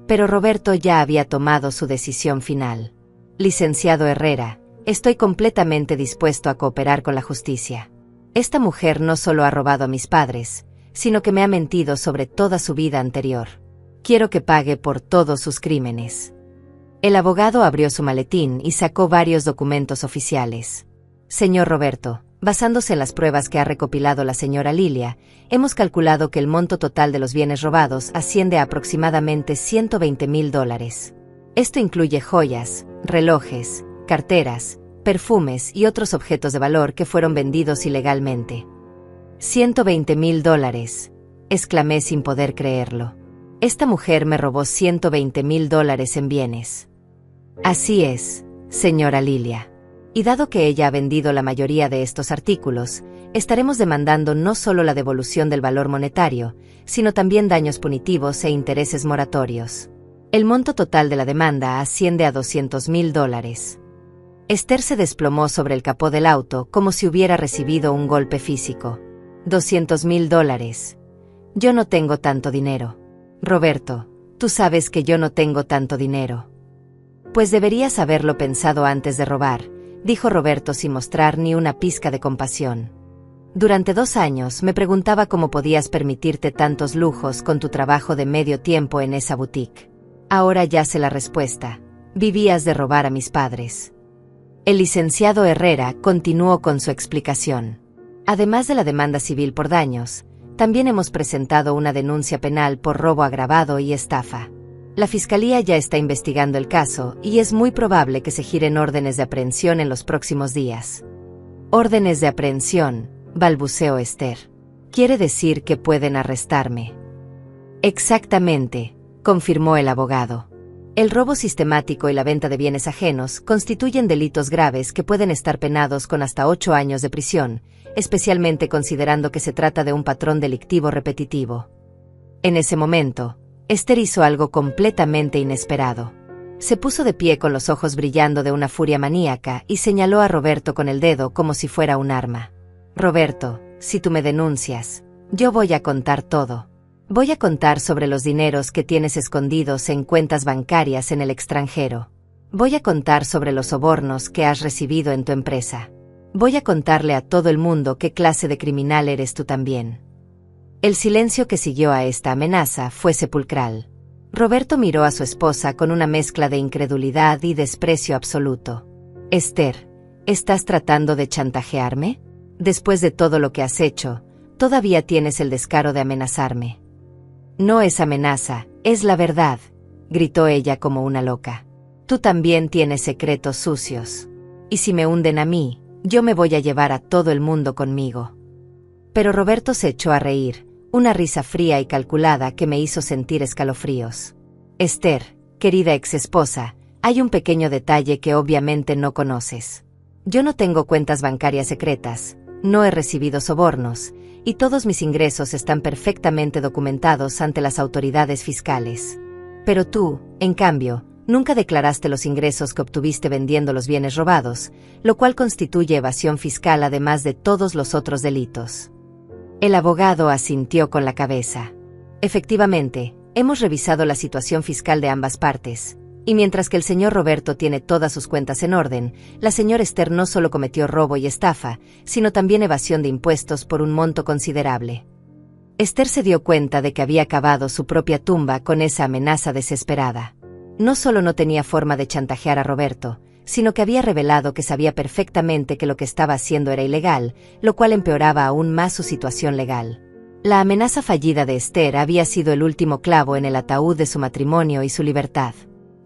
Pero Roberto ya había tomado su decisión final. Licenciado Herrera, estoy completamente dispuesto a cooperar con la justicia. Esta mujer no solo ha robado a mis padres, sino que me ha mentido sobre toda su vida anterior. Quiero que pague por todos sus crímenes. El abogado abrió su maletín y sacó varios documentos oficiales. Señor Roberto, basándose en las pruebas que ha recopilado la señora Lilia, hemos calculado que el monto total de los bienes robados asciende a aproximadamente $120,000. Esto incluye joyas, relojes, carteras, perfumes y otros objetos de valor que fueron vendidos ilegalmente. $120,000, exclamé sin poder creerlo. Esta mujer me robó $120,000 en bienes. Así es, señora Lilia. Y dado que ella ha vendido la mayoría de estos artículos, estaremos demandando no solo la devolución del valor monetario, sino también daños punitivos e intereses moratorios. El monto total de la demanda asciende a $200,000. Esther se desplomó sobre el capó del auto como si hubiera recibido un golpe físico. $200,000. Yo no tengo tanto dinero. Roberto, tú sabes que yo no tengo tanto dinero. Pues deberías haberlo pensado antes de robar, dijo Roberto sin mostrar ni una pizca de compasión. Durante 2 años me preguntaba cómo podías permitirte tantos lujos con tu trabajo de medio tiempo en esa boutique. Ahora ya sé la respuesta. Vivías de robar a mis padres. El licenciado Herrera continuó con su explicación. Además de la demanda civil por daños, también hemos presentado una denuncia penal por robo agravado y estafa. La Fiscalía ya está investigando el caso y es muy probable que se giren órdenes de aprehensión en los próximos días. Órdenes de aprehensión, balbuceó Esther. Quiere decir que pueden arrestarme. Exactamente, confirmó el abogado. El robo sistemático y la venta de bienes ajenos constituyen delitos graves que pueden estar penados con hasta 8 años de prisión, especialmente considerando que se trata de un patrón delictivo repetitivo. En ese momento, Esther hizo algo completamente inesperado. Se puso de pie con los ojos brillando de una furia maníaca y señaló a Roberto con el dedo como si fuera un arma. Roberto, si tú me denuncias, yo voy a contar todo. Voy a contar sobre los dineros que tienes escondidos en cuentas bancarias en el extranjero. Voy a contar sobre los sobornos que has recibido en tu empresa. Voy a contarle a todo el mundo qué clase de criminal eres tú también. El silencio que siguió a esta amenaza fue sepulcral. Roberto miró a su esposa con una mezcla de incredulidad y desprecio absoluto. Esther, ¿estás tratando de chantajearme? Después de todo lo que has hecho, todavía tienes el descaro de amenazarme. No es amenaza, es la verdad, gritó ella como una loca. Tú también tienes secretos sucios. Y si me hunden a mí, yo me voy a llevar a todo el mundo conmigo. Pero Roberto se echó a reír, una risa fría y calculada que me hizo sentir escalofríos. Esther, querida exesposa, hay un pequeño detalle que obviamente no conoces. Yo no tengo cuentas bancarias secretas, no he recibido sobornos, y todos mis ingresos están perfectamente documentados ante las autoridades fiscales. Pero tú, en cambio, nunca declaraste los ingresos que obtuviste vendiendo los bienes robados, lo cual constituye evasión fiscal además de todos los otros delitos. El abogado asintió con la cabeza. Efectivamente, hemos revisado la situación fiscal de ambas partes, y mientras que el señor Roberto tiene todas sus cuentas en orden, la señora Esther no solo cometió robo y estafa, sino también evasión de impuestos por un monto considerable. Esther se dio cuenta de que había cavado su propia tumba con esa amenaza desesperada. No solo no tenía forma de chantajear a Roberto, sino que había revelado que sabía perfectamente que lo que estaba haciendo era ilegal, lo cual empeoraba aún más su situación legal. La amenaza fallida de Esther había sido el último clavo en el ataúd de su matrimonio y su libertad.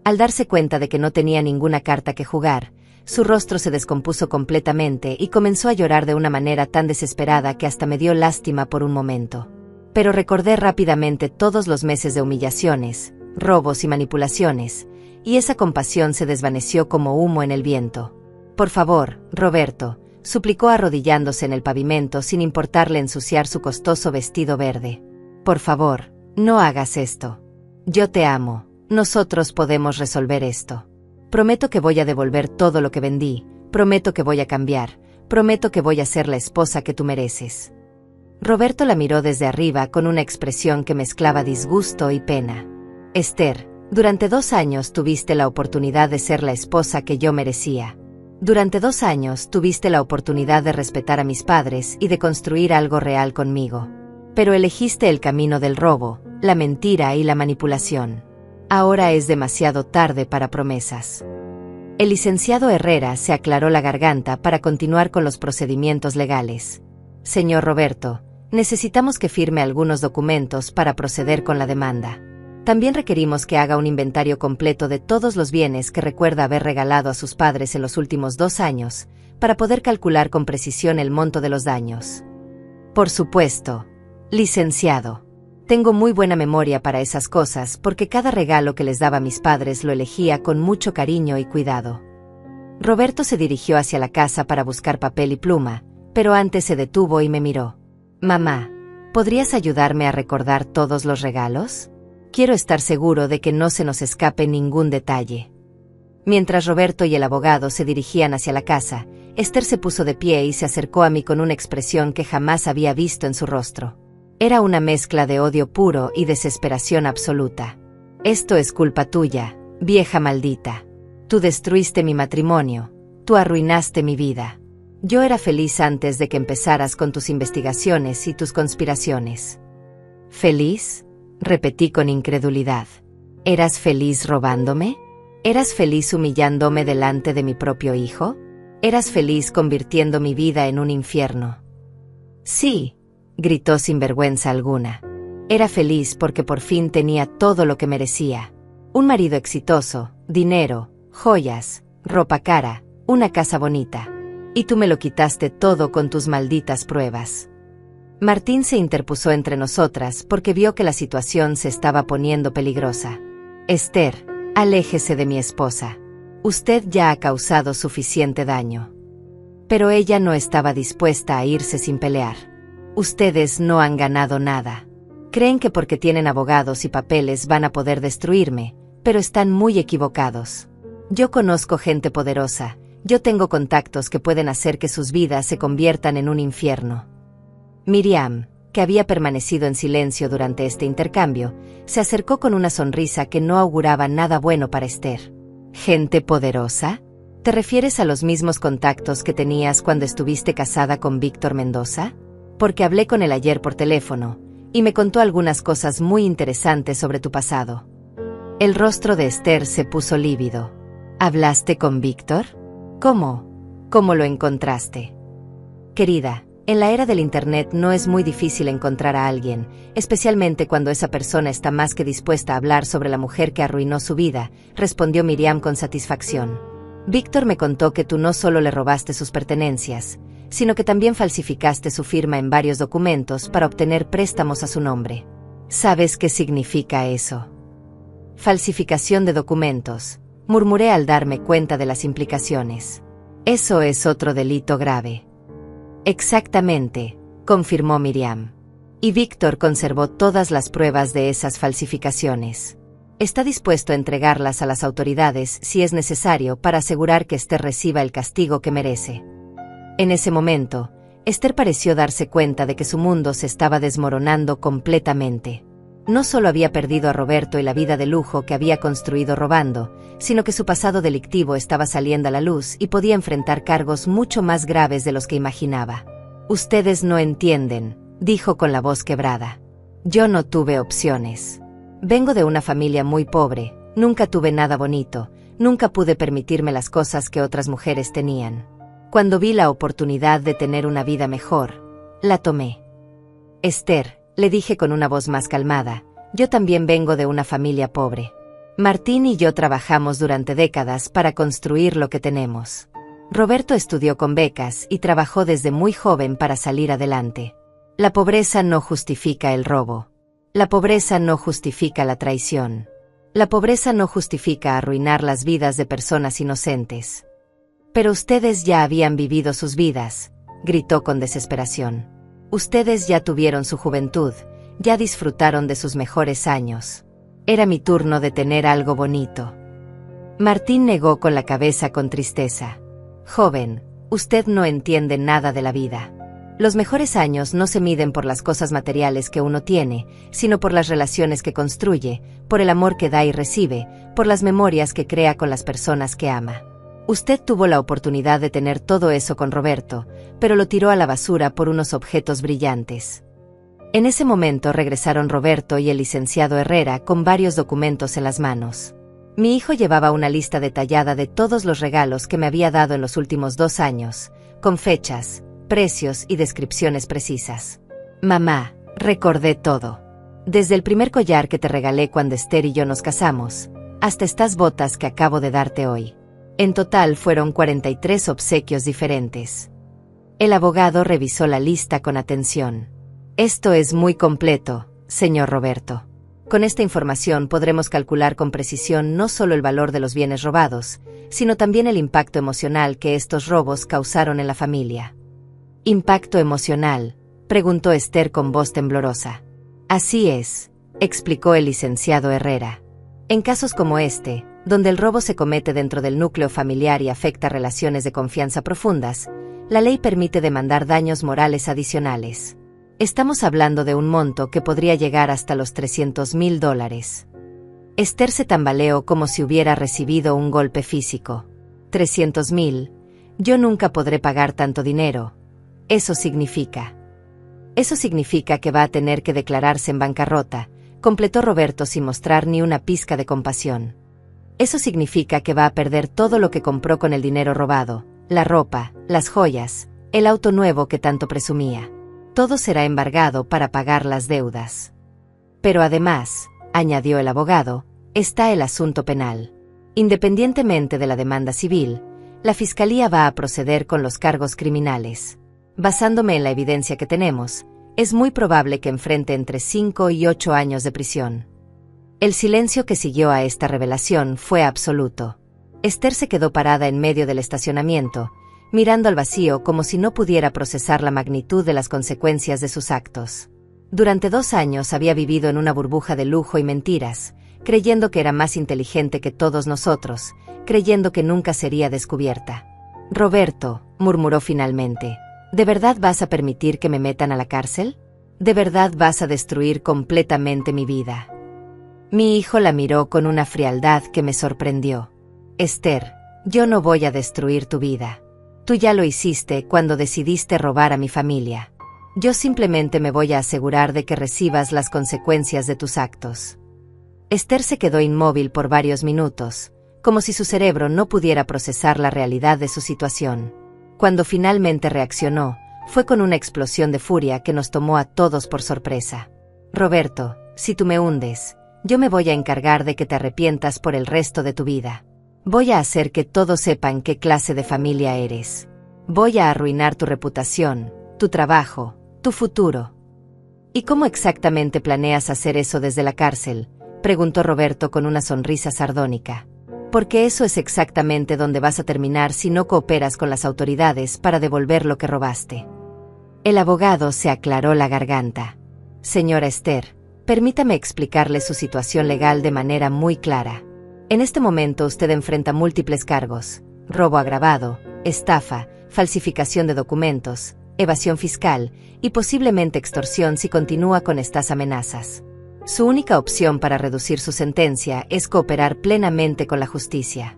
Al darse cuenta de que no tenía ninguna carta que jugar, su rostro se descompuso completamente y comenzó a llorar de una manera tan desesperada que hasta me dio lástima por un momento. Pero recordé rápidamente todos los meses de humillaciones, robos y manipulaciones, y esa compasión se desvaneció como humo en el viento. Por favor, Roberto, suplicó arrodillándose en el pavimento sin importarle ensuciar su costoso vestido verde. Por favor, no hagas esto. Yo te amo, nosotros podemos resolver esto. Prometo que voy a devolver todo lo que vendí, prometo que voy a cambiar, prometo que voy a ser la esposa que tú mereces. Roberto la miró desde arriba con una expresión que mezclaba disgusto y pena. Esther, durante 2 años tuviste la oportunidad de ser la esposa que yo merecía. Durante 2 años tuviste la oportunidad de respetar a mis padres y de construir algo real conmigo. Pero elegiste el camino del robo, la mentira y la manipulación. Ahora es demasiado tarde para promesas. El licenciado Herrera se aclaró la garganta para continuar con los procedimientos legales. Señor Roberto, necesitamos que firme algunos documentos para proceder con la demanda. También requerimos que haga un inventario completo de todos los bienes que recuerda haber regalado a sus padres en los últimos 2 años, para poder calcular con precisión el monto de los daños. Por supuesto, licenciado. Tengo muy buena memoria para esas cosas porque cada regalo que les daba a mis padres lo elegía con mucho cariño y cuidado. Roberto se dirigió hacia la casa para buscar papel y pluma, pero antes se detuvo y me miró. Mamá, ¿podrías ayudarme a recordar todos los regalos? Quiero estar seguro de que no se nos escape ningún detalle. Mientras Roberto y el abogado se dirigían hacia la casa, Esther se puso de pie y se acercó a mí con una expresión que jamás había visto en su rostro. Era una mezcla de odio puro y desesperación absoluta. Esto es culpa tuya, vieja maldita. Tú destruiste mi matrimonio, tú arruinaste mi vida. Yo era feliz antes de que empezaras con tus investigaciones y tus conspiraciones. ¿Feliz? Repetí con incredulidad. ¿Eras feliz robándome? ¿Eras feliz humillándome delante de mi propio hijo? ¿Eras feliz convirtiendo mi vida en un infierno? Sí, gritó sin vergüenza alguna. Era feliz porque por fin tenía todo lo que merecía. Un marido exitoso, dinero, joyas, ropa cara, una casa bonita. Y tú me lo quitaste todo con tus malditas pruebas. Martín se interpuso entre nosotras porque vio que la situación se estaba poniendo peligrosa. Esther, aléjese de mi esposa. Usted ya ha causado suficiente daño. Pero ella no estaba dispuesta a irse sin pelear. Ustedes no han ganado nada. Creen que porque tienen abogados y papeles van a poder destruirme, pero están muy equivocados. Yo conozco gente poderosa, yo tengo contactos que pueden hacer que sus vidas se conviertan en un infierno. Miriam, que había permanecido en silencio durante este intercambio, se acercó con una sonrisa que no auguraba nada bueno para Esther. ¿Gente poderosa? ¿Te refieres a los mismos contactos que tenías cuando estuviste casada con Víctor Mendoza? Porque hablé con él ayer por teléfono, y me contó algunas cosas muy interesantes sobre tu pasado. El rostro de Esther se puso lívido. ¿Hablaste con Víctor? ¿Cómo? ¿Cómo lo encontraste? Querida, en la era del Internet no es muy difícil encontrar a alguien, especialmente cuando esa persona está más que dispuesta a hablar sobre la mujer que arruinó su vida, respondió Miriam con satisfacción. Víctor me contó que tú no solo le robaste sus pertenencias, sino que también falsificaste su firma en varios documentos para obtener préstamos a su nombre. ¿Sabes qué significa eso? Falsificación de documentos, murmuré al darme cuenta de las implicaciones. Eso es otro delito grave. Exactamente, confirmó Miriam. Y Víctor conservó todas las pruebas de esas falsificaciones. Está dispuesto a entregarlas a las autoridades si es necesario para asegurar que Esther reciba el castigo que merece. En ese momento, Esther pareció darse cuenta de que su mundo se estaba desmoronando completamente. No solo había perdido a Roberto y la vida de lujo que había construido robando, sino que su pasado delictivo estaba saliendo a la luz y podía enfrentar cargos mucho más graves de los que imaginaba. Ustedes no entienden, dijo con la voz quebrada. Yo no tuve opciones. Vengo de una familia muy pobre, nunca tuve nada bonito, nunca pude permitirme las cosas que otras mujeres tenían. Cuando vi la oportunidad de tener una vida mejor, la tomé. Esther, le dije con una voz más calmada, yo también vengo de una familia pobre. Martín y yo trabajamos durante décadas para construir lo que tenemos. Roberto estudió con becas y trabajó desde muy joven para salir adelante. La pobreza no justifica el robo. La pobreza no justifica la traición. La pobreza no justifica arruinar las vidas de personas inocentes. Pero ustedes ya habían vivido sus vidas, gritó con desesperación. Ustedes ya tuvieron su juventud, ya disfrutaron de sus mejores años. Era mi turno de tener algo bonito. Martín negó con la cabeza con tristeza. Joven, usted no entiende nada de la vida. Los mejores años no se miden por las cosas materiales que uno tiene, sino por las relaciones que construye, por el amor que da y recibe, por las memorias que crea con las personas que ama. Usted tuvo la oportunidad de tener todo eso con Roberto, pero lo tiró a la basura por unos objetos brillantes. En ese momento regresaron Roberto y el licenciado Herrera con varios documentos en las manos. Mi hijo llevaba una lista detallada de todos los regalos que me había dado en los últimos 2 años, con fechas, precios y descripciones precisas. Mamá, recordé todo. Desde el primer collar que te regalé cuando Esther y yo nos casamos, hasta estas botas que acabo de darte hoy. En total fueron 43 obsequios diferentes. El abogado revisó la lista con atención. Esto es muy completo, señor Roberto. Con esta información podremos calcular con precisión no solo el valor de los bienes robados, sino también el impacto emocional que estos robos causaron en la familia. ¿Impacto emocional?, preguntó Esther con voz temblorosa. Así es, explicó el licenciado Herrera. En casos como este, donde el robo se comete dentro del núcleo familiar y afecta relaciones de confianza profundas, la ley permite demandar daños morales adicionales. Estamos hablando de un monto que podría llegar hasta los $300,000. Esther se tambaleó como si hubiera recibido un golpe físico. $300,000. Yo nunca podré pagar tanto dinero. Eso significa que va a tener que declararse en bancarrota, completó Roberto sin mostrar ni una pizca de compasión. Eso significa que va a perder todo lo que compró con el dinero robado, la ropa, las joyas, el auto nuevo que tanto presumía. Todo será embargado para pagar las deudas. Pero además, añadió el abogado, está el asunto penal. Independientemente de la demanda civil, la Fiscalía va a proceder con los cargos criminales. Basándome en la evidencia que tenemos, es muy probable que enfrente entre 5 y 8 años de prisión. El silencio que siguió a esta revelación fue absoluto. Esther se quedó parada en medio del estacionamiento, mirando al vacío como si no pudiera procesar la magnitud de las consecuencias de sus actos. Durante 2 años había vivido en una burbuja de lujo y mentiras, creyendo que era más inteligente que todos nosotros, creyendo que nunca sería descubierta. Roberto, murmuró finalmente, ¿de verdad vas a permitir que me metan a la cárcel? ¿De verdad vas a destruir completamente mi vida? Mi hijo la miró con una frialdad que me sorprendió. Esther, yo no voy a destruir tu vida. Tú ya lo hiciste cuando decidiste robar a mi familia. Yo simplemente me voy a asegurar de que recibas las consecuencias de tus actos. Esther se quedó inmóvil por varios minutos, como si su cerebro no pudiera procesar la realidad de su situación. Cuando finalmente reaccionó, fue con una explosión de furia que nos tomó a todos por sorpresa. Roberto, si tú me hundes, yo me voy a encargar de que te arrepientas por el resto de tu vida. Voy a hacer que todos sepan qué clase de familia eres. Voy a arruinar tu reputación, tu trabajo, tu futuro. ¿Y cómo exactamente planeas hacer eso desde la cárcel?, preguntó Roberto con una sonrisa sardónica. Porque eso es exactamente donde vas a terminar si no cooperas con las autoridades para devolver lo que robaste. El abogado se aclaró la garganta. Señora Esther, permítame explicarle su situación legal de manera muy clara. En este momento usted enfrenta múltiples cargos: robo agravado, estafa, falsificación de documentos, evasión fiscal y posiblemente extorsión si continúa con estas amenazas. Su única opción para reducir su sentencia es cooperar plenamente con la justicia.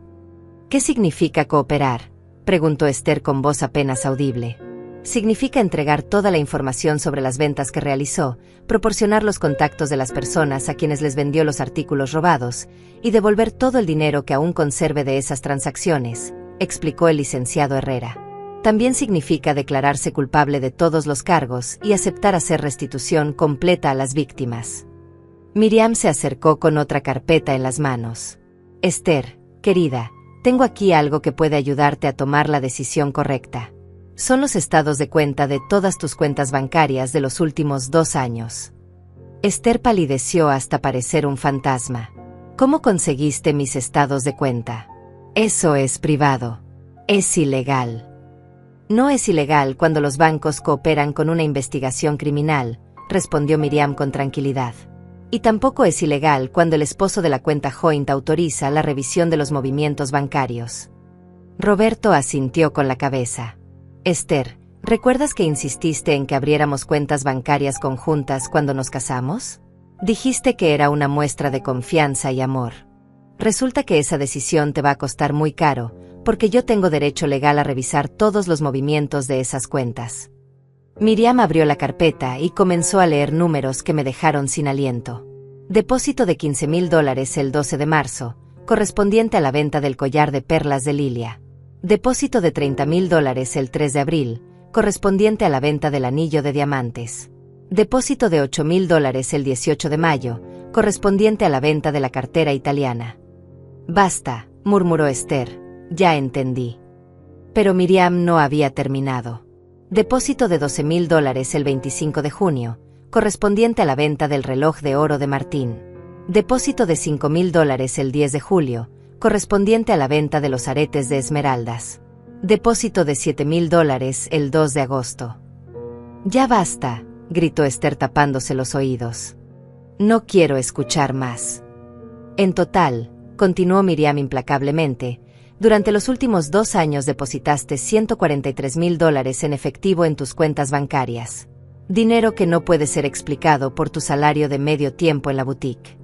¿Qué significa cooperar?, preguntó Esther con voz apenas audible. Significa entregar toda la información sobre las ventas que realizó, proporcionar los contactos de las personas a quienes les vendió los artículos robados y devolver todo el dinero que aún conserve de esas transacciones, explicó el licenciado Herrera. También significa declararse culpable de todos los cargos y aceptar hacer restitución completa a las víctimas. Miriam se acercó con otra carpeta en las manos. Esther, querida, tengo aquí algo que puede ayudarte a tomar la decisión correcta. Son los estados de cuenta de todas tus cuentas bancarias de los últimos 2 años. Esther palideció hasta parecer un fantasma. ¿Cómo conseguiste mis estados de cuenta? Eso es privado. Es ilegal. No es ilegal cuando los bancos cooperan con una investigación criminal, respondió Miriam con tranquilidad. Y tampoco es ilegal cuando el esposo de la cuenta joint autoriza la revisión de los movimientos bancarios. Roberto asintió con la cabeza. Esther, ¿recuerdas que insististe en que abriéramos cuentas bancarias conjuntas cuando nos casamos? Dijiste que era una muestra de confianza y amor. Resulta que esa decisión te va a costar muy caro, porque yo tengo derecho legal a revisar todos los movimientos de esas cuentas. Miriam abrió la carpeta y comenzó a leer números que me dejaron sin aliento. Depósito de $15,000 el 12 de marzo, correspondiente a la venta del collar de perlas de Lilia. Depósito de $30,000 el 3 de abril, correspondiente a la venta del anillo de diamantes. Depósito de $8,000 el 18 de mayo, correspondiente a la venta de la cartera italiana. Basta, murmuró Esther, ya entendí. Pero Miriam no había terminado. Depósito de $12,000 el 25 de junio, correspondiente a la venta del reloj de oro de Martín. Depósito de $5,000 el 10 de julio, correspondiente a la venta de los aretes de esmeraldas. Depósito de $7,000 el 2 de agosto. Ya basta, gritó Esther tapándose los oídos. No quiero escuchar más. En total, continuó Miriam implacablemente, durante los últimos 2 años depositaste $143,000 en efectivo en tus cuentas bancarias. Dinero que no puede ser explicado por tu salario de medio tiempo en la boutique.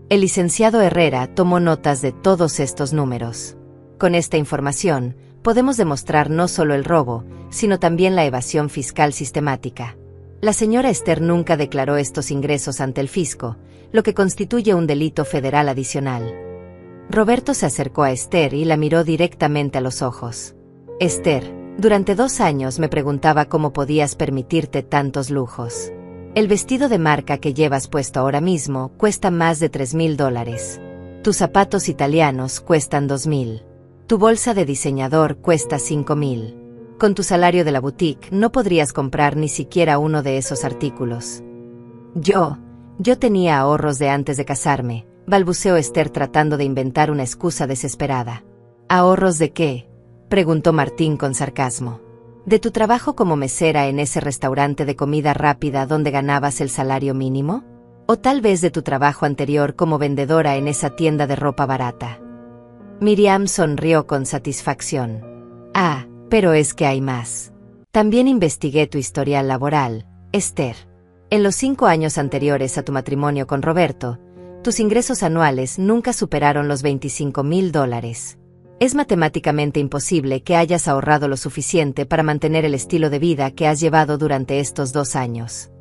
El licenciado Herrera tomó notas de todos estos números. Con esta información, podemos demostrar no solo el robo, sino también la evasión fiscal sistemática. La señora Esther nunca declaró estos ingresos ante el fisco, lo que constituye un delito federal adicional. Roberto se acercó a Esther y la miró directamente a los ojos. Esther, durante 2 años me preguntaba cómo podías permitirte tantos lujos. El vestido de marca que llevas puesto ahora mismo cuesta más de $3,000. Tus zapatos italianos cuestan $2,000. Tu bolsa de diseñador cuesta $5,000. Con tu salario de la boutique no podrías comprar ni siquiera uno de esos artículos. Yo tenía ahorros de antes de casarme, balbuceó Esther tratando de inventar una excusa desesperada. ¿Ahorros de qué?, preguntó Martín con sarcasmo. ¿De tu trabajo como mesera en ese restaurante de comida rápida donde ganabas el salario mínimo? ¿O tal vez de tu trabajo anterior como vendedora en esa tienda de ropa barata? Miriam sonrió con satisfacción. Ah, pero es que hay más. También investigué tu historial laboral, Esther. En los 5 años anteriores a tu matrimonio con Roberto, tus ingresos anuales nunca superaron los $25,000. Es matemáticamente imposible que hayas ahorrado lo suficiente para mantener el estilo de vida que has llevado durante estos 2 años.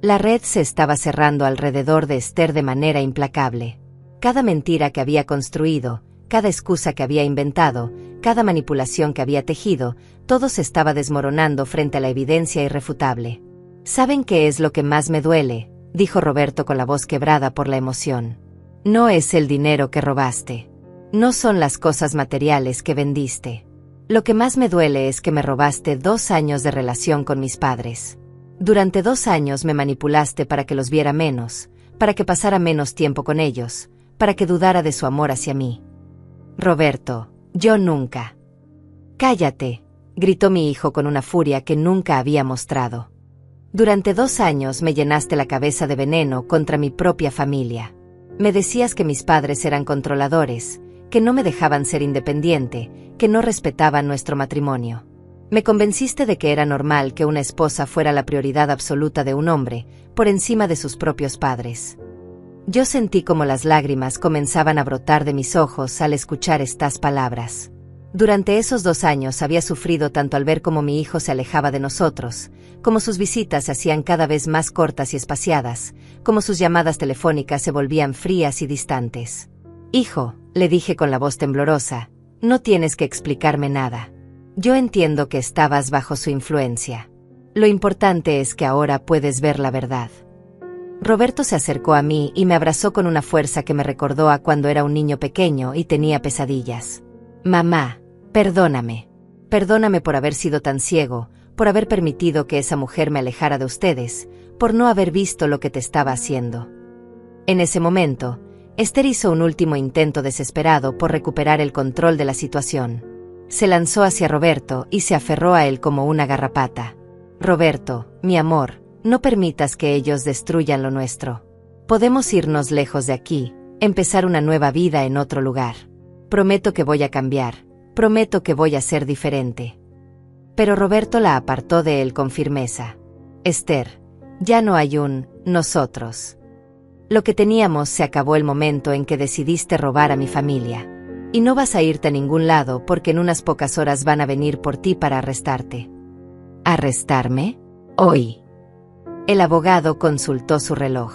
La red se estaba cerrando alrededor de Esther de manera implacable. Cada mentira que había construido, cada excusa que había inventado, cada manipulación que había tejido, todo se estaba desmoronando frente a la evidencia irrefutable. ¿Saben qué es lo que más me duele?, dijo Roberto con la voz quebrada por la emoción. No es el dinero que robaste. No son las cosas materiales que vendiste. Lo que más me duele es que me robaste 2 años de relación con mis padres. Durante 2 años me manipulaste para que los viera menos, para que pasara menos tiempo con ellos, para que dudara de su amor hacia mí. Roberto, yo nunca. Cállate, gritó mi hijo con una furia que nunca había mostrado. Durante 2 años me llenaste la cabeza de veneno contra mi propia familia. Me decías que mis padres eran controladores, que no me dejaban ser independiente, que no respetaban nuestro matrimonio. Me convenciste de que era normal que una esposa fuera la prioridad absoluta de un hombre, por encima de sus propios padres. Yo sentí como las lágrimas comenzaban a brotar de mis ojos al escuchar estas palabras. Durante esos 2 años había sufrido tanto al ver cómo mi hijo se alejaba de nosotros, como sus visitas se hacían cada vez más cortas y espaciadas, como sus llamadas telefónicas se volvían frías y distantes. Hijo, le dije con la voz temblorosa, no tienes que explicarme nada. Yo entiendo que estabas bajo su influencia. Lo importante es que ahora puedes ver la verdad. Roberto se acercó a mí y me abrazó con una fuerza que me recordó a cuando era un niño pequeño y tenía pesadillas. Mamá, perdóname. Perdóname por haber sido tan ciego, por haber permitido que esa mujer me alejara de ustedes, por no haber visto lo que te estaba haciendo. En ese momento, Esther hizo un último intento desesperado por recuperar el control de la situación. Se lanzó hacia Roberto y se aferró a él como una garrapata. Roberto, mi amor, no permitas que ellos destruyan lo nuestro. Podemos irnos lejos de aquí, empezar una nueva vida en otro lugar. Prometo que voy a cambiar, prometo que voy a ser diferente. Pero Roberto la apartó de él con firmeza. Esther, ya no hay un nosotros. Lo que teníamos se acabó el momento en que decidiste robar a mi familia. Y no vas a irte a ningún lado porque en unas pocas horas van a venir por ti para arrestarte. ¿Arrestarme? Hoy. El abogado consultó su reloj.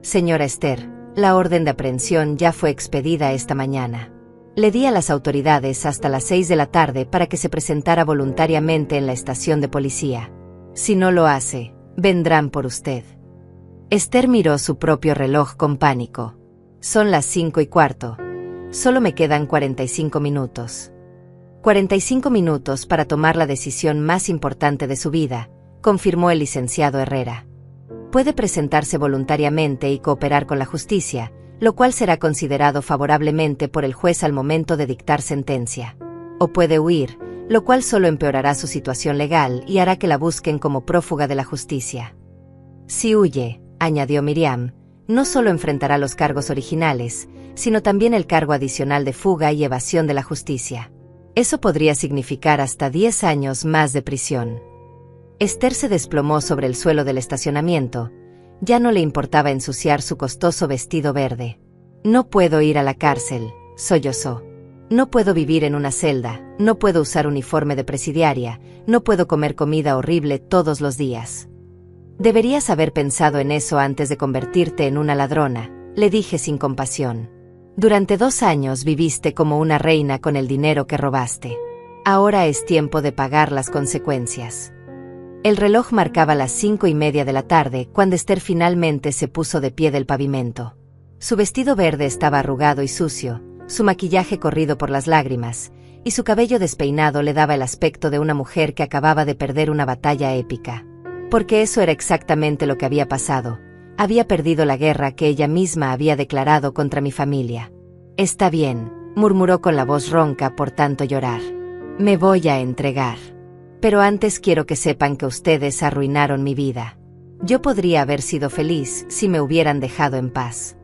Señora Esther, la orden de aprehensión ya fue expedida esta mañana. Le di a las autoridades hasta las 6 de la tarde para que se presentara voluntariamente en la estación de policía. Si no lo hace, vendrán por usted. Esther miró su propio reloj con pánico. Son las 5:15. Solo me quedan 45 minutos. 45 minutos para tomar la decisión más importante de su vida, confirmó el licenciado Herrera. Puede presentarse voluntariamente y cooperar con la justicia, lo cual será considerado favorablemente por el juez al momento de dictar sentencia. O puede huir, lo cual solo empeorará su situación legal y hará que la busquen como prófuga de la justicia. Si huye, añadió Miriam, no solo enfrentará los cargos originales, sino también el cargo adicional de fuga y evasión de la justicia. Eso podría significar hasta 10 años más de prisión. Esther se desplomó sobre el suelo del estacionamiento. Ya no le importaba ensuciar su costoso vestido verde. No puedo ir a la cárcel, sollozó. No puedo vivir en una celda, no puedo usar uniforme de presidiaria, no puedo comer comida horrible todos los días. Deberías haber pensado en eso antes de convertirte en una ladrona, le dije sin compasión. Durante 2 años viviste como una reina con el dinero que robaste. Ahora es tiempo de pagar las consecuencias. El reloj marcaba las 5:30 de la tarde cuando Esther finalmente se puso de pie del pavimento. Su vestido verde estaba arrugado y sucio, su maquillaje corrido por las lágrimas, y su cabello despeinado le daba el aspecto de una mujer que acababa de perder una batalla épica. Porque eso era exactamente lo que había pasado. Había perdido la guerra que ella misma había declarado contra mi familia. Está bien, murmuró con la voz ronca por tanto llorar. Me voy a entregar. Pero antes quiero que sepan que ustedes arruinaron mi vida. Yo podría haber sido feliz si me hubieran dejado en paz.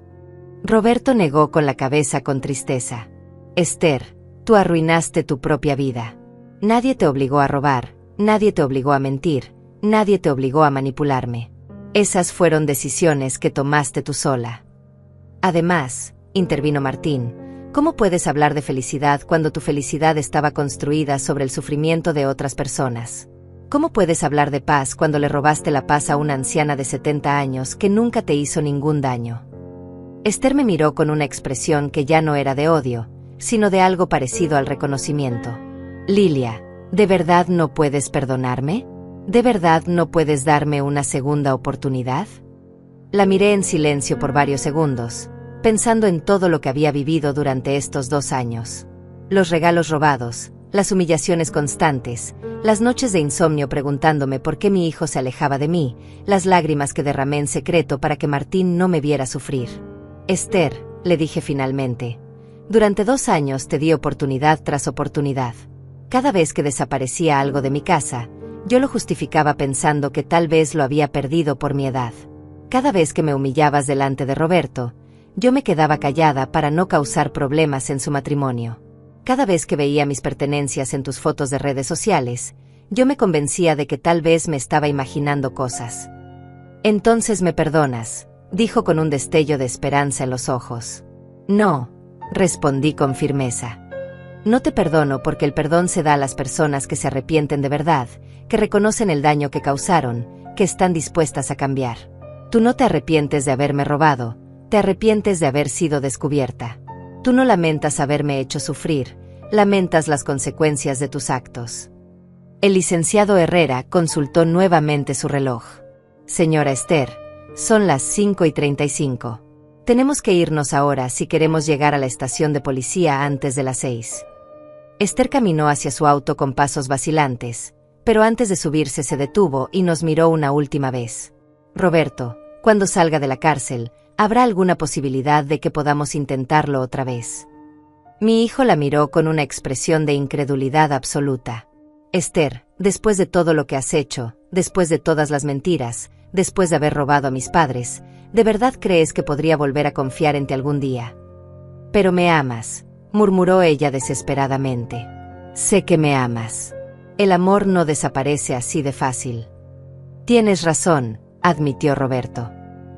Roberto negó con la cabeza con tristeza. Esther, tú arruinaste tu propia vida. Nadie te obligó a robar, nadie te obligó a mentir, nadie te obligó a manipularme. Esas fueron decisiones que tomaste tú sola. Además, intervino Martín, ¿cómo puedes hablar de felicidad cuando tu felicidad estaba construida sobre el sufrimiento de otras personas? ¿Cómo puedes hablar de paz cuando le robaste la paz a una anciana de 70 años que nunca te hizo ningún daño? Esther me miró con una expresión que ya no era de odio, sino de algo parecido al reconocimiento. Lilia, ¿de verdad no puedes perdonarme? ¿De verdad no puedes darme una segunda oportunidad? La miré en silencio por varios segundos, pensando en todo lo que había vivido durante estos 2 años. Los regalos robados, las humillaciones constantes, las noches de insomnio preguntándome por qué mi hijo se alejaba de mí, las lágrimas que derramé en secreto para que Martín no me viera sufrir. Esther, le dije finalmente, durante 2 años te di oportunidad tras oportunidad. Cada vez que desaparecía algo de mi casa, yo lo justificaba pensando que tal vez lo había perdido por mi edad. Cada vez que me humillabas delante de Roberto, yo me quedaba callada para no causar problemas en su matrimonio. Cada vez que veía mis pertenencias en tus fotos de redes sociales, yo me convencía de que tal vez me estaba imaginando cosas. Entonces me perdonas, dijo con un destello de esperanza en los ojos. No, respondí con firmeza. No te perdono porque el perdón se da a las personas que se arrepienten de verdad, que reconocen el daño que causaron, que están dispuestas a cambiar. Tú no te arrepientes de haberme robado, te arrepientes de haber sido descubierta. Tú no lamentas haberme hecho sufrir, lamentas las consecuencias de tus actos. El licenciado Herrera consultó nuevamente su reloj. Señora Esther, son las 5:35. Tenemos que irnos ahora si queremos llegar a la estación de policía antes de las 6. Esther caminó hacia su auto con pasos vacilantes, pero antes de subirse se detuvo y nos miró una última vez. Roberto, cuando salga de la cárcel, ¿habrá alguna posibilidad de que podamos intentarlo otra vez? Mi hijo la miró con una expresión de incredulidad absoluta. Esther, después de todo lo que has hecho, después de todas las mentiras, después de haber robado a mis padres, ¿de verdad crees que podría volver a confiar en ti algún día? Pero me amas, murmuró ella desesperadamente. Sé que me amas. El amor no desaparece así de fácil. Tienes razón, admitió Roberto.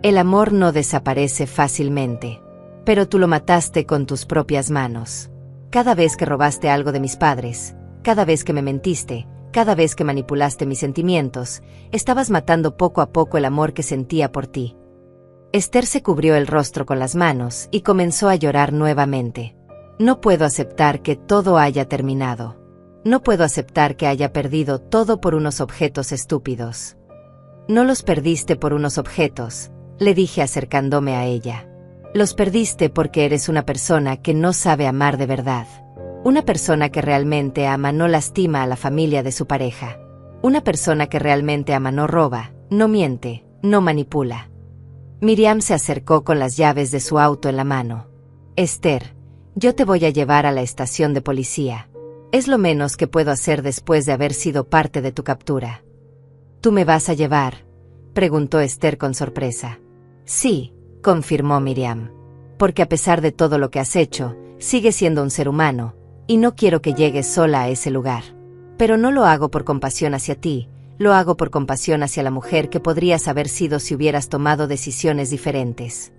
El amor no desaparece fácilmente. Pero tú lo mataste con tus propias manos. Cada vez que robaste algo de mis padres, cada vez que me mentiste, cada vez que manipulaste mis sentimientos, estabas matando poco a poco el amor que sentía por ti. Esther se cubrió el rostro con las manos y comenzó a llorar nuevamente. No puedo aceptar que todo haya terminado. No puedo aceptar que haya perdido todo por unos objetos estúpidos. No los perdiste por unos objetos, le dije acercándome a ella. Los perdiste porque eres una persona que no sabe amar de verdad. Una persona que realmente ama no lastima a la familia de su pareja. Una persona que realmente ama no roba, no miente, no manipula. Miriam se acercó con las llaves de su auto en la mano. Esther, yo te voy a llevar a la estación de policía. Es lo menos que puedo hacer después de haber sido parte de tu captura. ¿Tú me vas a llevar?, preguntó Esther con sorpresa. Sí, confirmó Miriam. Porque a pesar de todo lo que has hecho, sigues siendo un ser humano, y no quiero que llegues sola a ese lugar. Pero no lo hago por compasión hacia ti, lo hago por compasión hacia la mujer que podrías haber sido si hubieras tomado decisiones diferentes.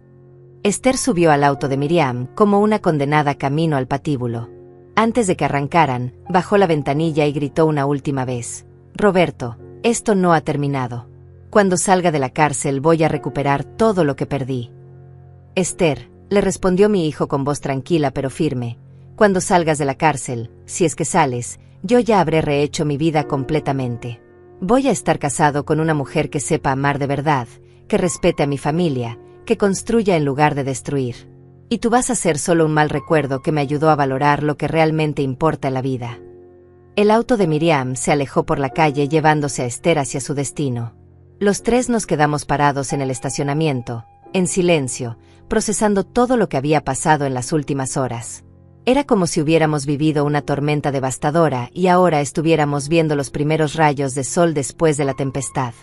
Esther subió al auto de Miriam como una condenada camino al patíbulo. Antes de que arrancaran, bajó la ventanilla y gritó una última vez. Roberto, esto no ha terminado. Cuando salga de la cárcel voy a recuperar todo lo que perdí. Esther, le respondió mi hijo con voz tranquila pero firme, cuando salgas de la cárcel, si es que sales, yo ya habré rehecho mi vida completamente. Voy a estar casado con una mujer que sepa amar de verdad, que respete a mi familia, que construya en lugar de destruir. Y tú vas a ser solo un mal recuerdo que me ayudó a valorar lo que realmente importa en la vida. El auto de Miriam se alejó por la calle llevándose a Esther hacia su destino. Los tres nos quedamos parados en el estacionamiento, en silencio, procesando todo lo que había pasado en las últimas horas. Era como si hubiéramos vivido una tormenta devastadora y ahora estuviéramos viendo los primeros rayos de sol después de la tempestad.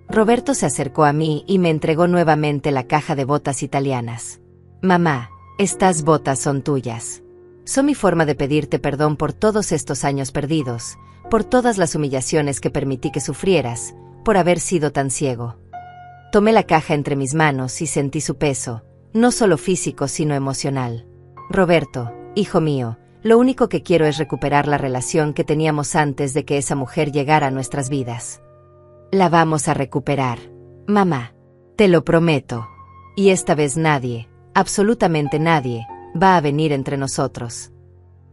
Roberto se acercó a mí y me entregó nuevamente la caja de botas italianas. Mamá, estas botas son tuyas. Son mi forma de pedirte perdón por todos estos años perdidos, por todas las humillaciones que permití que sufrieras, por haber sido tan ciego. Tomé la caja entre mis manos y sentí su peso, no solo físico sino emocional. Roberto, hijo mío, lo único que quiero es recuperar la relación que teníamos antes de que esa mujer llegara a nuestras vidas. La vamos a recuperar, mamá. Te lo prometo. Y esta vez nadie, absolutamente nadie, va a venir entre nosotros.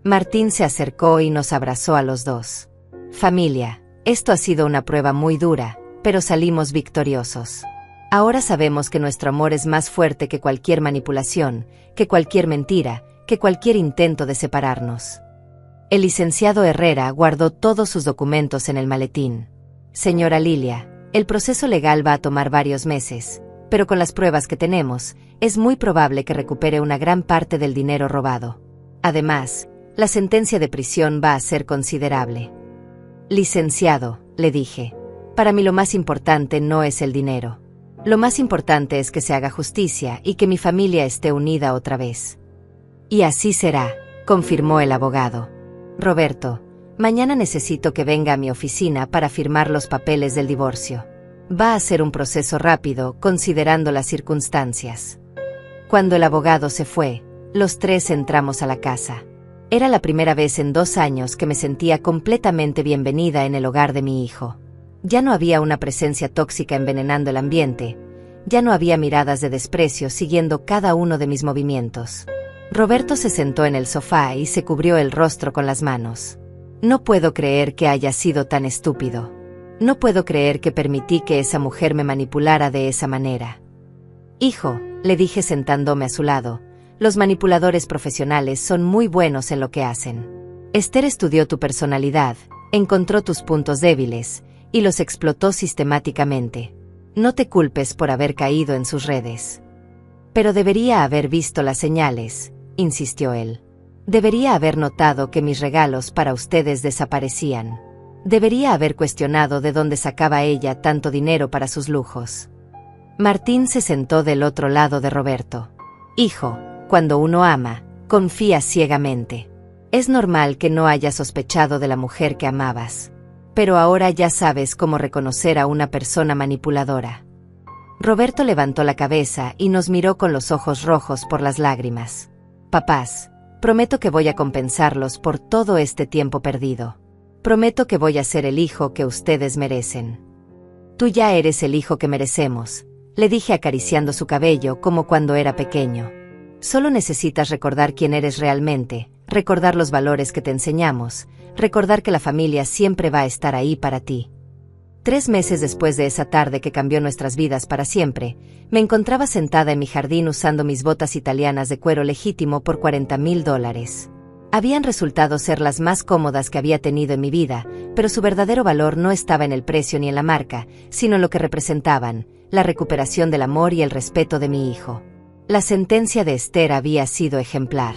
Martín se acercó y nos abrazó a los dos. Familia, esto ha sido una prueba muy dura, pero salimos victoriosos. Ahora sabemos que nuestro amor es más fuerte que cualquier manipulación, que cualquier mentira, que cualquier intento de separarnos. El licenciado Herrera guardó todos sus documentos en el maletín. Señora Lilia, el proceso legal va a tomar varios meses, pero con las pruebas que tenemos, es muy probable que recupere una gran parte del dinero robado. Además, la sentencia de prisión va a ser considerable. Licenciado, le dije, para mí lo más importante no es el dinero. Lo más importante es que se haga justicia y que mi familia esté unida otra vez. Y así será, confirmó el abogado. Roberto, mañana necesito que venga a mi oficina para firmar los papeles del divorcio. Va a ser un proceso rápido, considerando las circunstancias. Cuando el abogado se fue, los tres entramos a la casa. Era la primera vez en 2 años que me sentía completamente bienvenida en el hogar de mi hijo. Ya no había una presencia tóxica envenenando el ambiente, ya no había miradas de desprecio siguiendo cada uno de mis movimientos. Roberto se sentó en el sofá y se cubrió el rostro con las manos. No puedo creer que haya sido tan estúpido. No puedo creer que permití que esa mujer me manipulara de esa manera. Hijo, le dije sentándome a su lado, los manipuladores profesionales son muy buenos en lo que hacen. Esther estudió tu personalidad, encontró tus puntos débiles, y los explotó sistemáticamente. No te culpes por haber caído en sus redes. Pero debería haber visto las señales, insistió él. Debería haber notado que mis regalos para ustedes desaparecían. Debería haber cuestionado de dónde sacaba ella tanto dinero para sus lujos. Martín se sentó del otro lado de Roberto. Hijo, cuando uno ama, confía ciegamente. Es normal que no hayas sospechado de la mujer que amabas. Pero ahora ya sabes cómo reconocer a una persona manipuladora. Roberto levantó la cabeza y nos miró con los ojos rojos por las lágrimas. Papás, prometo que voy a compensarlos por todo este tiempo perdido. Prometo que voy a ser el hijo que ustedes merecen. Tú ya eres el hijo que merecemos, le dije acariciando su cabello como cuando era pequeño. Solo necesitas recordar quién eres realmente, recordar los valores que te enseñamos, recordar que la familia siempre va a estar ahí para ti. 3 meses después de esa tarde que cambió nuestras vidas para siempre, me encontraba sentada en mi jardín usando mis botas italianas de cuero legítimo por $40,000. Habían resultado ser las más cómodas que había tenido en mi vida, pero su verdadero valor no estaba en el precio ni en la marca, sino en lo que representaban, la recuperación del amor y el respeto de mi hijo. La sentencia de Esther había sido ejemplar.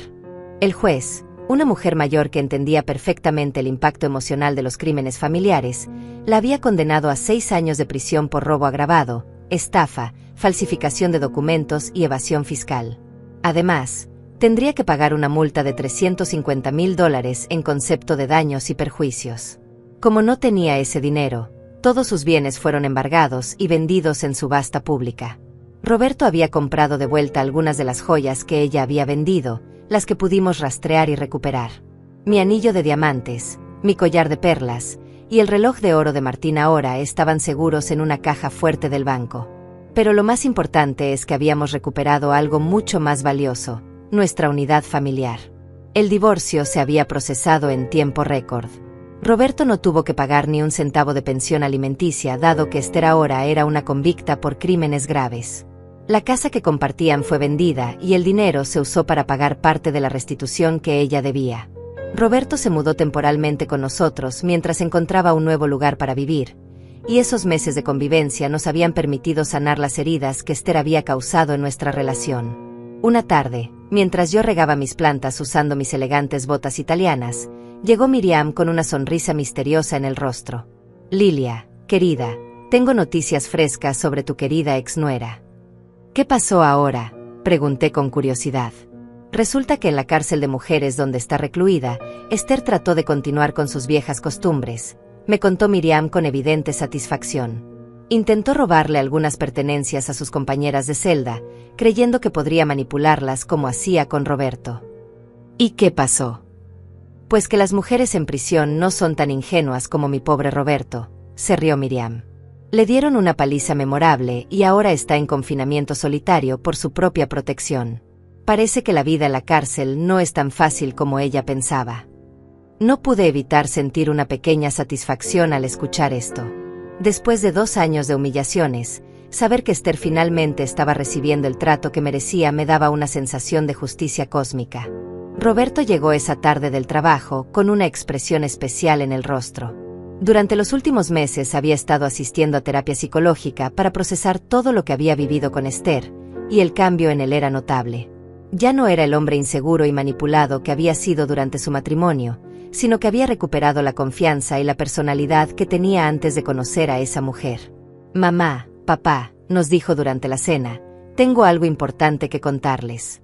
El juez, una mujer mayor que entendía perfectamente el impacto emocional de los crímenes familiares, la había condenado a 6 años de prisión por robo agravado, estafa, falsificación de documentos y evasión fiscal. Además, tendría que pagar una multa de $350,000 en concepto de daños y perjuicios. Como no tenía ese dinero, todos sus bienes fueron embargados y vendidos en subasta pública. Roberto había comprado de vuelta algunas de las joyas que ella había vendido, las que pudimos rastrear y recuperar. Mi anillo de diamantes, mi collar de perlas y el reloj de oro de Martín ahora estaban seguros en una caja fuerte del banco. Pero lo más importante es que habíamos recuperado algo mucho más valioso, nuestra unidad familiar. El divorcio se había procesado en tiempo récord. Roberto no tuvo que pagar ni un centavo de pensión alimenticia dado que Esther ahora era una convicta por crímenes graves. La casa que compartían fue vendida y el dinero se usó para pagar parte de la restitución que ella debía. Roberto se mudó temporalmente con nosotros mientras encontraba un nuevo lugar para vivir, y esos meses de convivencia nos habían permitido sanar las heridas que Esther había causado en nuestra relación. Una tarde, mientras yo regaba mis plantas usando mis elegantes botas italianas, llegó Miriam con una sonrisa misteriosa en el rostro. Lilia, querida, tengo noticias frescas sobre tu querida exnuera. ¿Qué pasó ahora?, pregunté con curiosidad. Resulta que en la cárcel de mujeres donde está recluida, Esther trató de continuar con sus viejas costumbres, me contó Miriam con evidente satisfacción. Intentó robarle algunas pertenencias a sus compañeras de celda, creyendo que podría manipularlas como hacía con Roberto. ¿Y qué pasó? Pues que las mujeres en prisión no son tan ingenuas como mi pobre Roberto, se rió Miriam. Le dieron una paliza memorable y ahora está en confinamiento solitario por su propia protección. Parece que la vida en la cárcel no es tan fácil como ella pensaba. No pude evitar sentir una pequeña satisfacción al escuchar esto. Después de 2 años de humillaciones, saber que Esther finalmente estaba recibiendo el trato que merecía me daba una sensación de justicia cósmica. Roberto llegó esa tarde del trabajo con una expresión especial en el rostro. Durante los últimos meses había estado asistiendo a terapia psicológica para procesar todo lo que había vivido con Esther, y el cambio en él era notable. Ya no era el hombre inseguro y manipulado que había sido durante su matrimonio, sino que había recuperado la confianza y la personalidad que tenía antes de conocer a esa mujer. «Mamá, papá», nos dijo durante la cena, «tengo algo importante que contarles».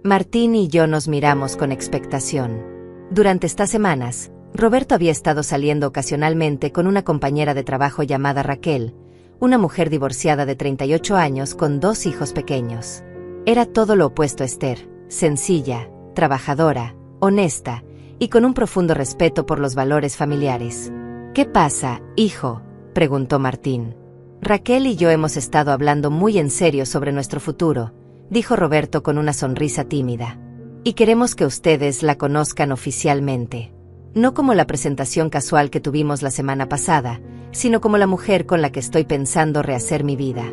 Martín y yo nos miramos con expectación. Durante estas semanas, Roberto había estado saliendo ocasionalmente con una compañera de trabajo llamada Raquel, una mujer divorciada de 38 años con 2 hijos pequeños. Era todo lo opuesto a Esther, sencilla, trabajadora, honesta, y con un profundo respeto por los valores familiares. «¿Qué pasa, hijo?», preguntó Martín. «Raquel y yo hemos estado hablando muy en serio sobre nuestro futuro», dijo Roberto con una sonrisa tímida. «Y queremos que ustedes la conozcan oficialmente. No como la presentación casual que tuvimos la semana pasada, sino como la mujer con la que estoy pensando rehacer mi vida».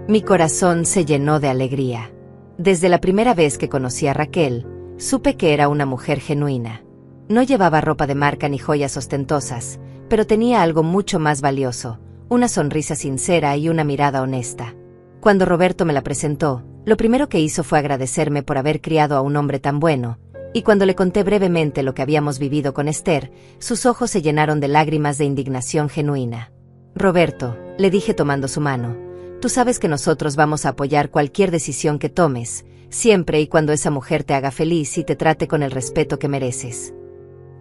Mi corazón se llenó de alegría. Desde la primera vez que conocí a Raquel, supe que era una mujer genuina. No llevaba ropa de marca ni joyas ostentosas, pero tenía algo mucho más valioso, una sonrisa sincera y una mirada honesta. Cuando Roberto me la presentó, lo primero que hizo fue agradecerme por haber criado a un hombre tan bueno, y cuando le conté brevemente lo que habíamos vivido con Esther, sus ojos se llenaron de lágrimas de indignación genuina. «Roberto», le dije tomando su mano, «tú sabes que nosotros vamos a apoyar cualquier decisión que tomes, siempre y cuando esa mujer te haga feliz y te trate con el respeto que mereces».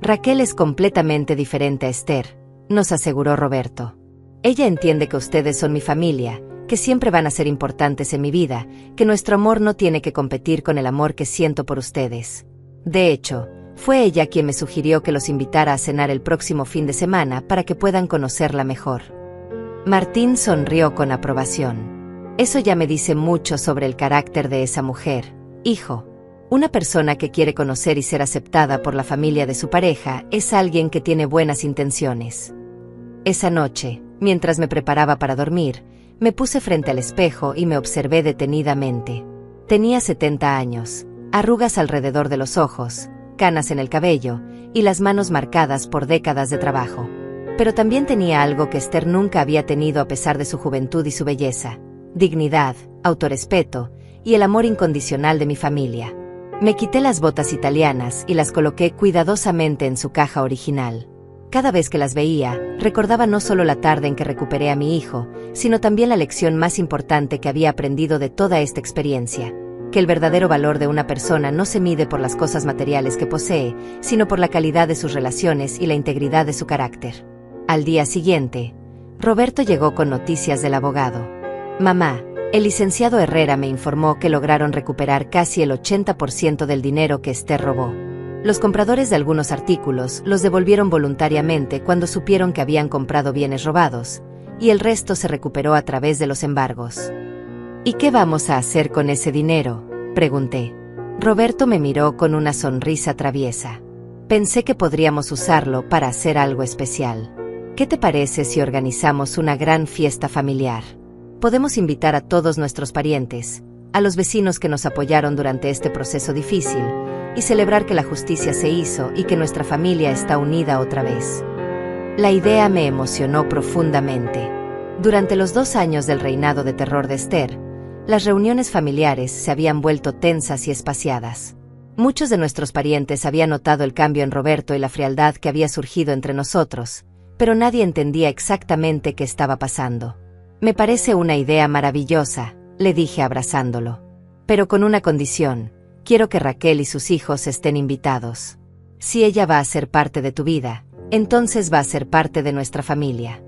«Raquel es completamente diferente a Esther», nos aseguró Roberto. «Ella entiende que ustedes son mi familia, que siempre van a ser importantes en mi vida, que nuestro amor no tiene que competir con el amor que siento por ustedes. De hecho, fue ella quien me sugirió que los invitara a cenar el próximo fin de semana para que puedan conocerla mejor». Martín sonrió con aprobación. «Eso ya me dice mucho sobre el carácter de esa mujer, hijo. Una persona que quiere conocer y ser aceptada por la familia de su pareja es alguien que tiene buenas intenciones». Esa noche, mientras me preparaba para dormir, me puse frente al espejo y me observé detenidamente. Tenía 70 años, arrugas alrededor de los ojos, canas en el cabello y las manos marcadas por décadas de trabajo. Pero también tenía algo que Esther nunca había tenido a pesar de su juventud y su belleza: dignidad, autorrespeto y el amor incondicional de mi familia. Me quité las botas italianas y las coloqué cuidadosamente en su caja original. Cada vez que las veía, recordaba no solo la tarde en que recuperé a mi hijo, sino también la lección más importante que había aprendido de toda esta experiencia: que el verdadero valor de una persona no se mide por las cosas materiales que posee, sino por la calidad de sus relaciones y la integridad de su carácter. Al día siguiente, Roberto llegó con noticias del abogado. «Mamá, el licenciado Herrera me informó que lograron recuperar casi el 80% del dinero que Esther robó. Los compradores de algunos artículos los devolvieron voluntariamente cuando supieron que habían comprado bienes robados, y el resto se recuperó a través de los embargos». «¿Y qué vamos a hacer con ese dinero?», pregunté. Roberto me miró con una sonrisa traviesa. «Pensé que podríamos usarlo para hacer algo especial. ¿Qué te parece si organizamos una gran fiesta familiar? Podemos invitar a todos nuestros parientes, a los vecinos que nos apoyaron durante este proceso difícil, y celebrar que la justicia se hizo y que nuestra familia está unida otra vez». La idea me emocionó profundamente. Durante los 2 años del reinado de terror de Esther, las reuniones familiares se habían vuelto tensas y espaciadas. Muchos de nuestros parientes habían notado el cambio en Roberto y la frialdad que había surgido entre nosotros, pero nadie entendía exactamente qué estaba pasando. «Me parece una idea maravillosa», le dije abrazándolo. «Pero con una condición: quiero que Raquel y sus hijos estén invitados. Si ella va a ser parte de tu vida, entonces va a ser parte de nuestra familia».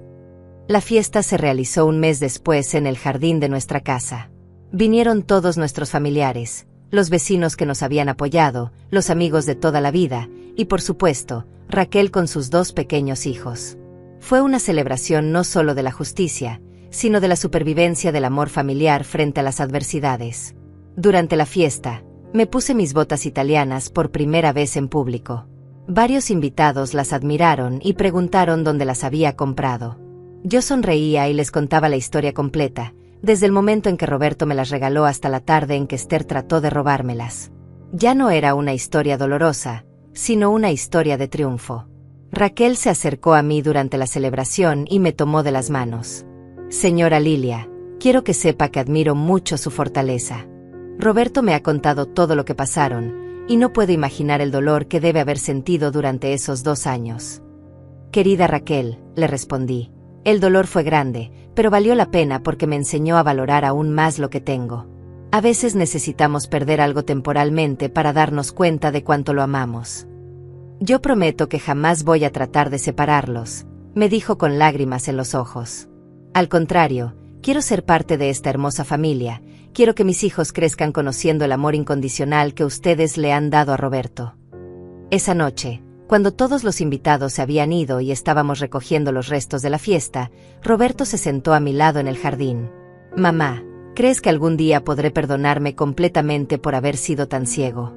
La fiesta se realizó un mes después en el jardín de nuestra casa. Vinieron todos nuestros familiares, los vecinos que nos habían apoyado, los amigos de toda la vida, y por supuesto, Raquel con sus 2 pequeños hijos. Fue una celebración no solo de la justicia, sino de la supervivencia del amor familiar frente a las adversidades. Durante la fiesta, me puse mis botas italianas por primera vez en público. Varios invitados las admiraron y preguntaron dónde las había comprado. Yo sonreía y les contaba la historia completa, desde el momento en que Roberto me las regaló hasta la tarde en que Esther trató de robármelas. Ya no era una historia dolorosa, sino una historia de triunfo. Raquel se acercó a mí durante la celebración y me tomó de las manos. Señora Lilia, quiero que sepa que admiro mucho su fortaleza. Roberto me ha contado todo lo que pasaron, y no puedo imaginar el dolor que debe haber sentido durante esos 2 años. Querida Raquel, le respondí, el dolor fue grande, pero valió la pena porque me enseñó a valorar aún más lo que tengo. A veces necesitamos perder algo temporalmente para darnos cuenta de cuánto lo amamos. Yo prometo que jamás voy a tratar de separarlos, me dijo con lágrimas en los ojos. Al contrario, quiero ser parte de esta hermosa familia, quiero que mis hijos crezcan conociendo el amor incondicional que ustedes le han dado a Roberto. Esa noche, cuando todos los invitados se habían ido y estábamos recogiendo los restos de la fiesta, Roberto se sentó a mi lado en el jardín. Mamá, ¿crees que algún día podré perdonarme completamente por haber sido tan ciego?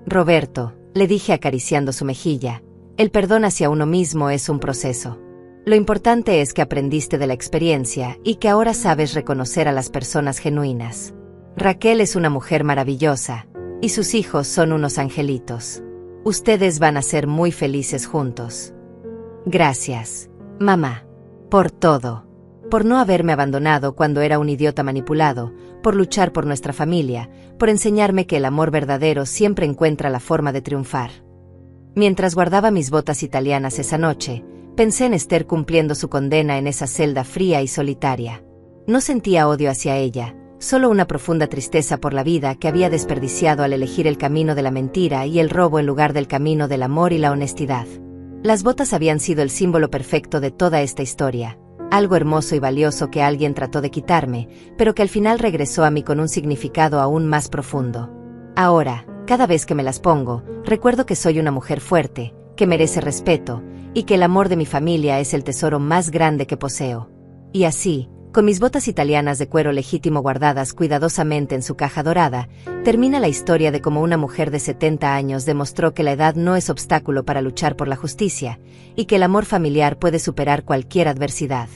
Roberto, le dije acariciando su mejilla, el perdón hacia uno mismo es un proceso. Lo importante es que aprendiste de la experiencia y que ahora sabes reconocer a las personas genuinas. Raquel es una mujer maravillosa, y sus hijos son unos angelitos. Ustedes van a ser muy felices juntos. Gracias, mamá, por todo. Por no haberme abandonado cuando era un idiota manipulado, por luchar por nuestra familia, por enseñarme que el amor verdadero siempre encuentra la forma de triunfar. Mientras guardaba mis botas italianas esa noche, pensé en Esther cumpliendo su condena en esa celda fría y solitaria. No sentía odio hacia ella, solo una profunda tristeza por la vida que había desperdiciado al elegir el camino de la mentira y el robo en lugar del camino del amor y la honestidad. Las botas habían sido el símbolo perfecto de toda esta historia, algo hermoso y valioso que alguien trató de quitarme, pero que al final regresó a mí con un significado aún más profundo. Ahora, cada vez que me las pongo, recuerdo que soy una mujer fuerte, que merece respeto, y que el amor de mi familia es el tesoro más grande que poseo. Y así, con mis botas italianas de cuero legítimo guardadas cuidadosamente en su caja dorada, termina la historia de cómo una mujer de 70 años demostró que la edad no es obstáculo para luchar por la justicia, y que el amor familiar puede superar cualquier adversidad.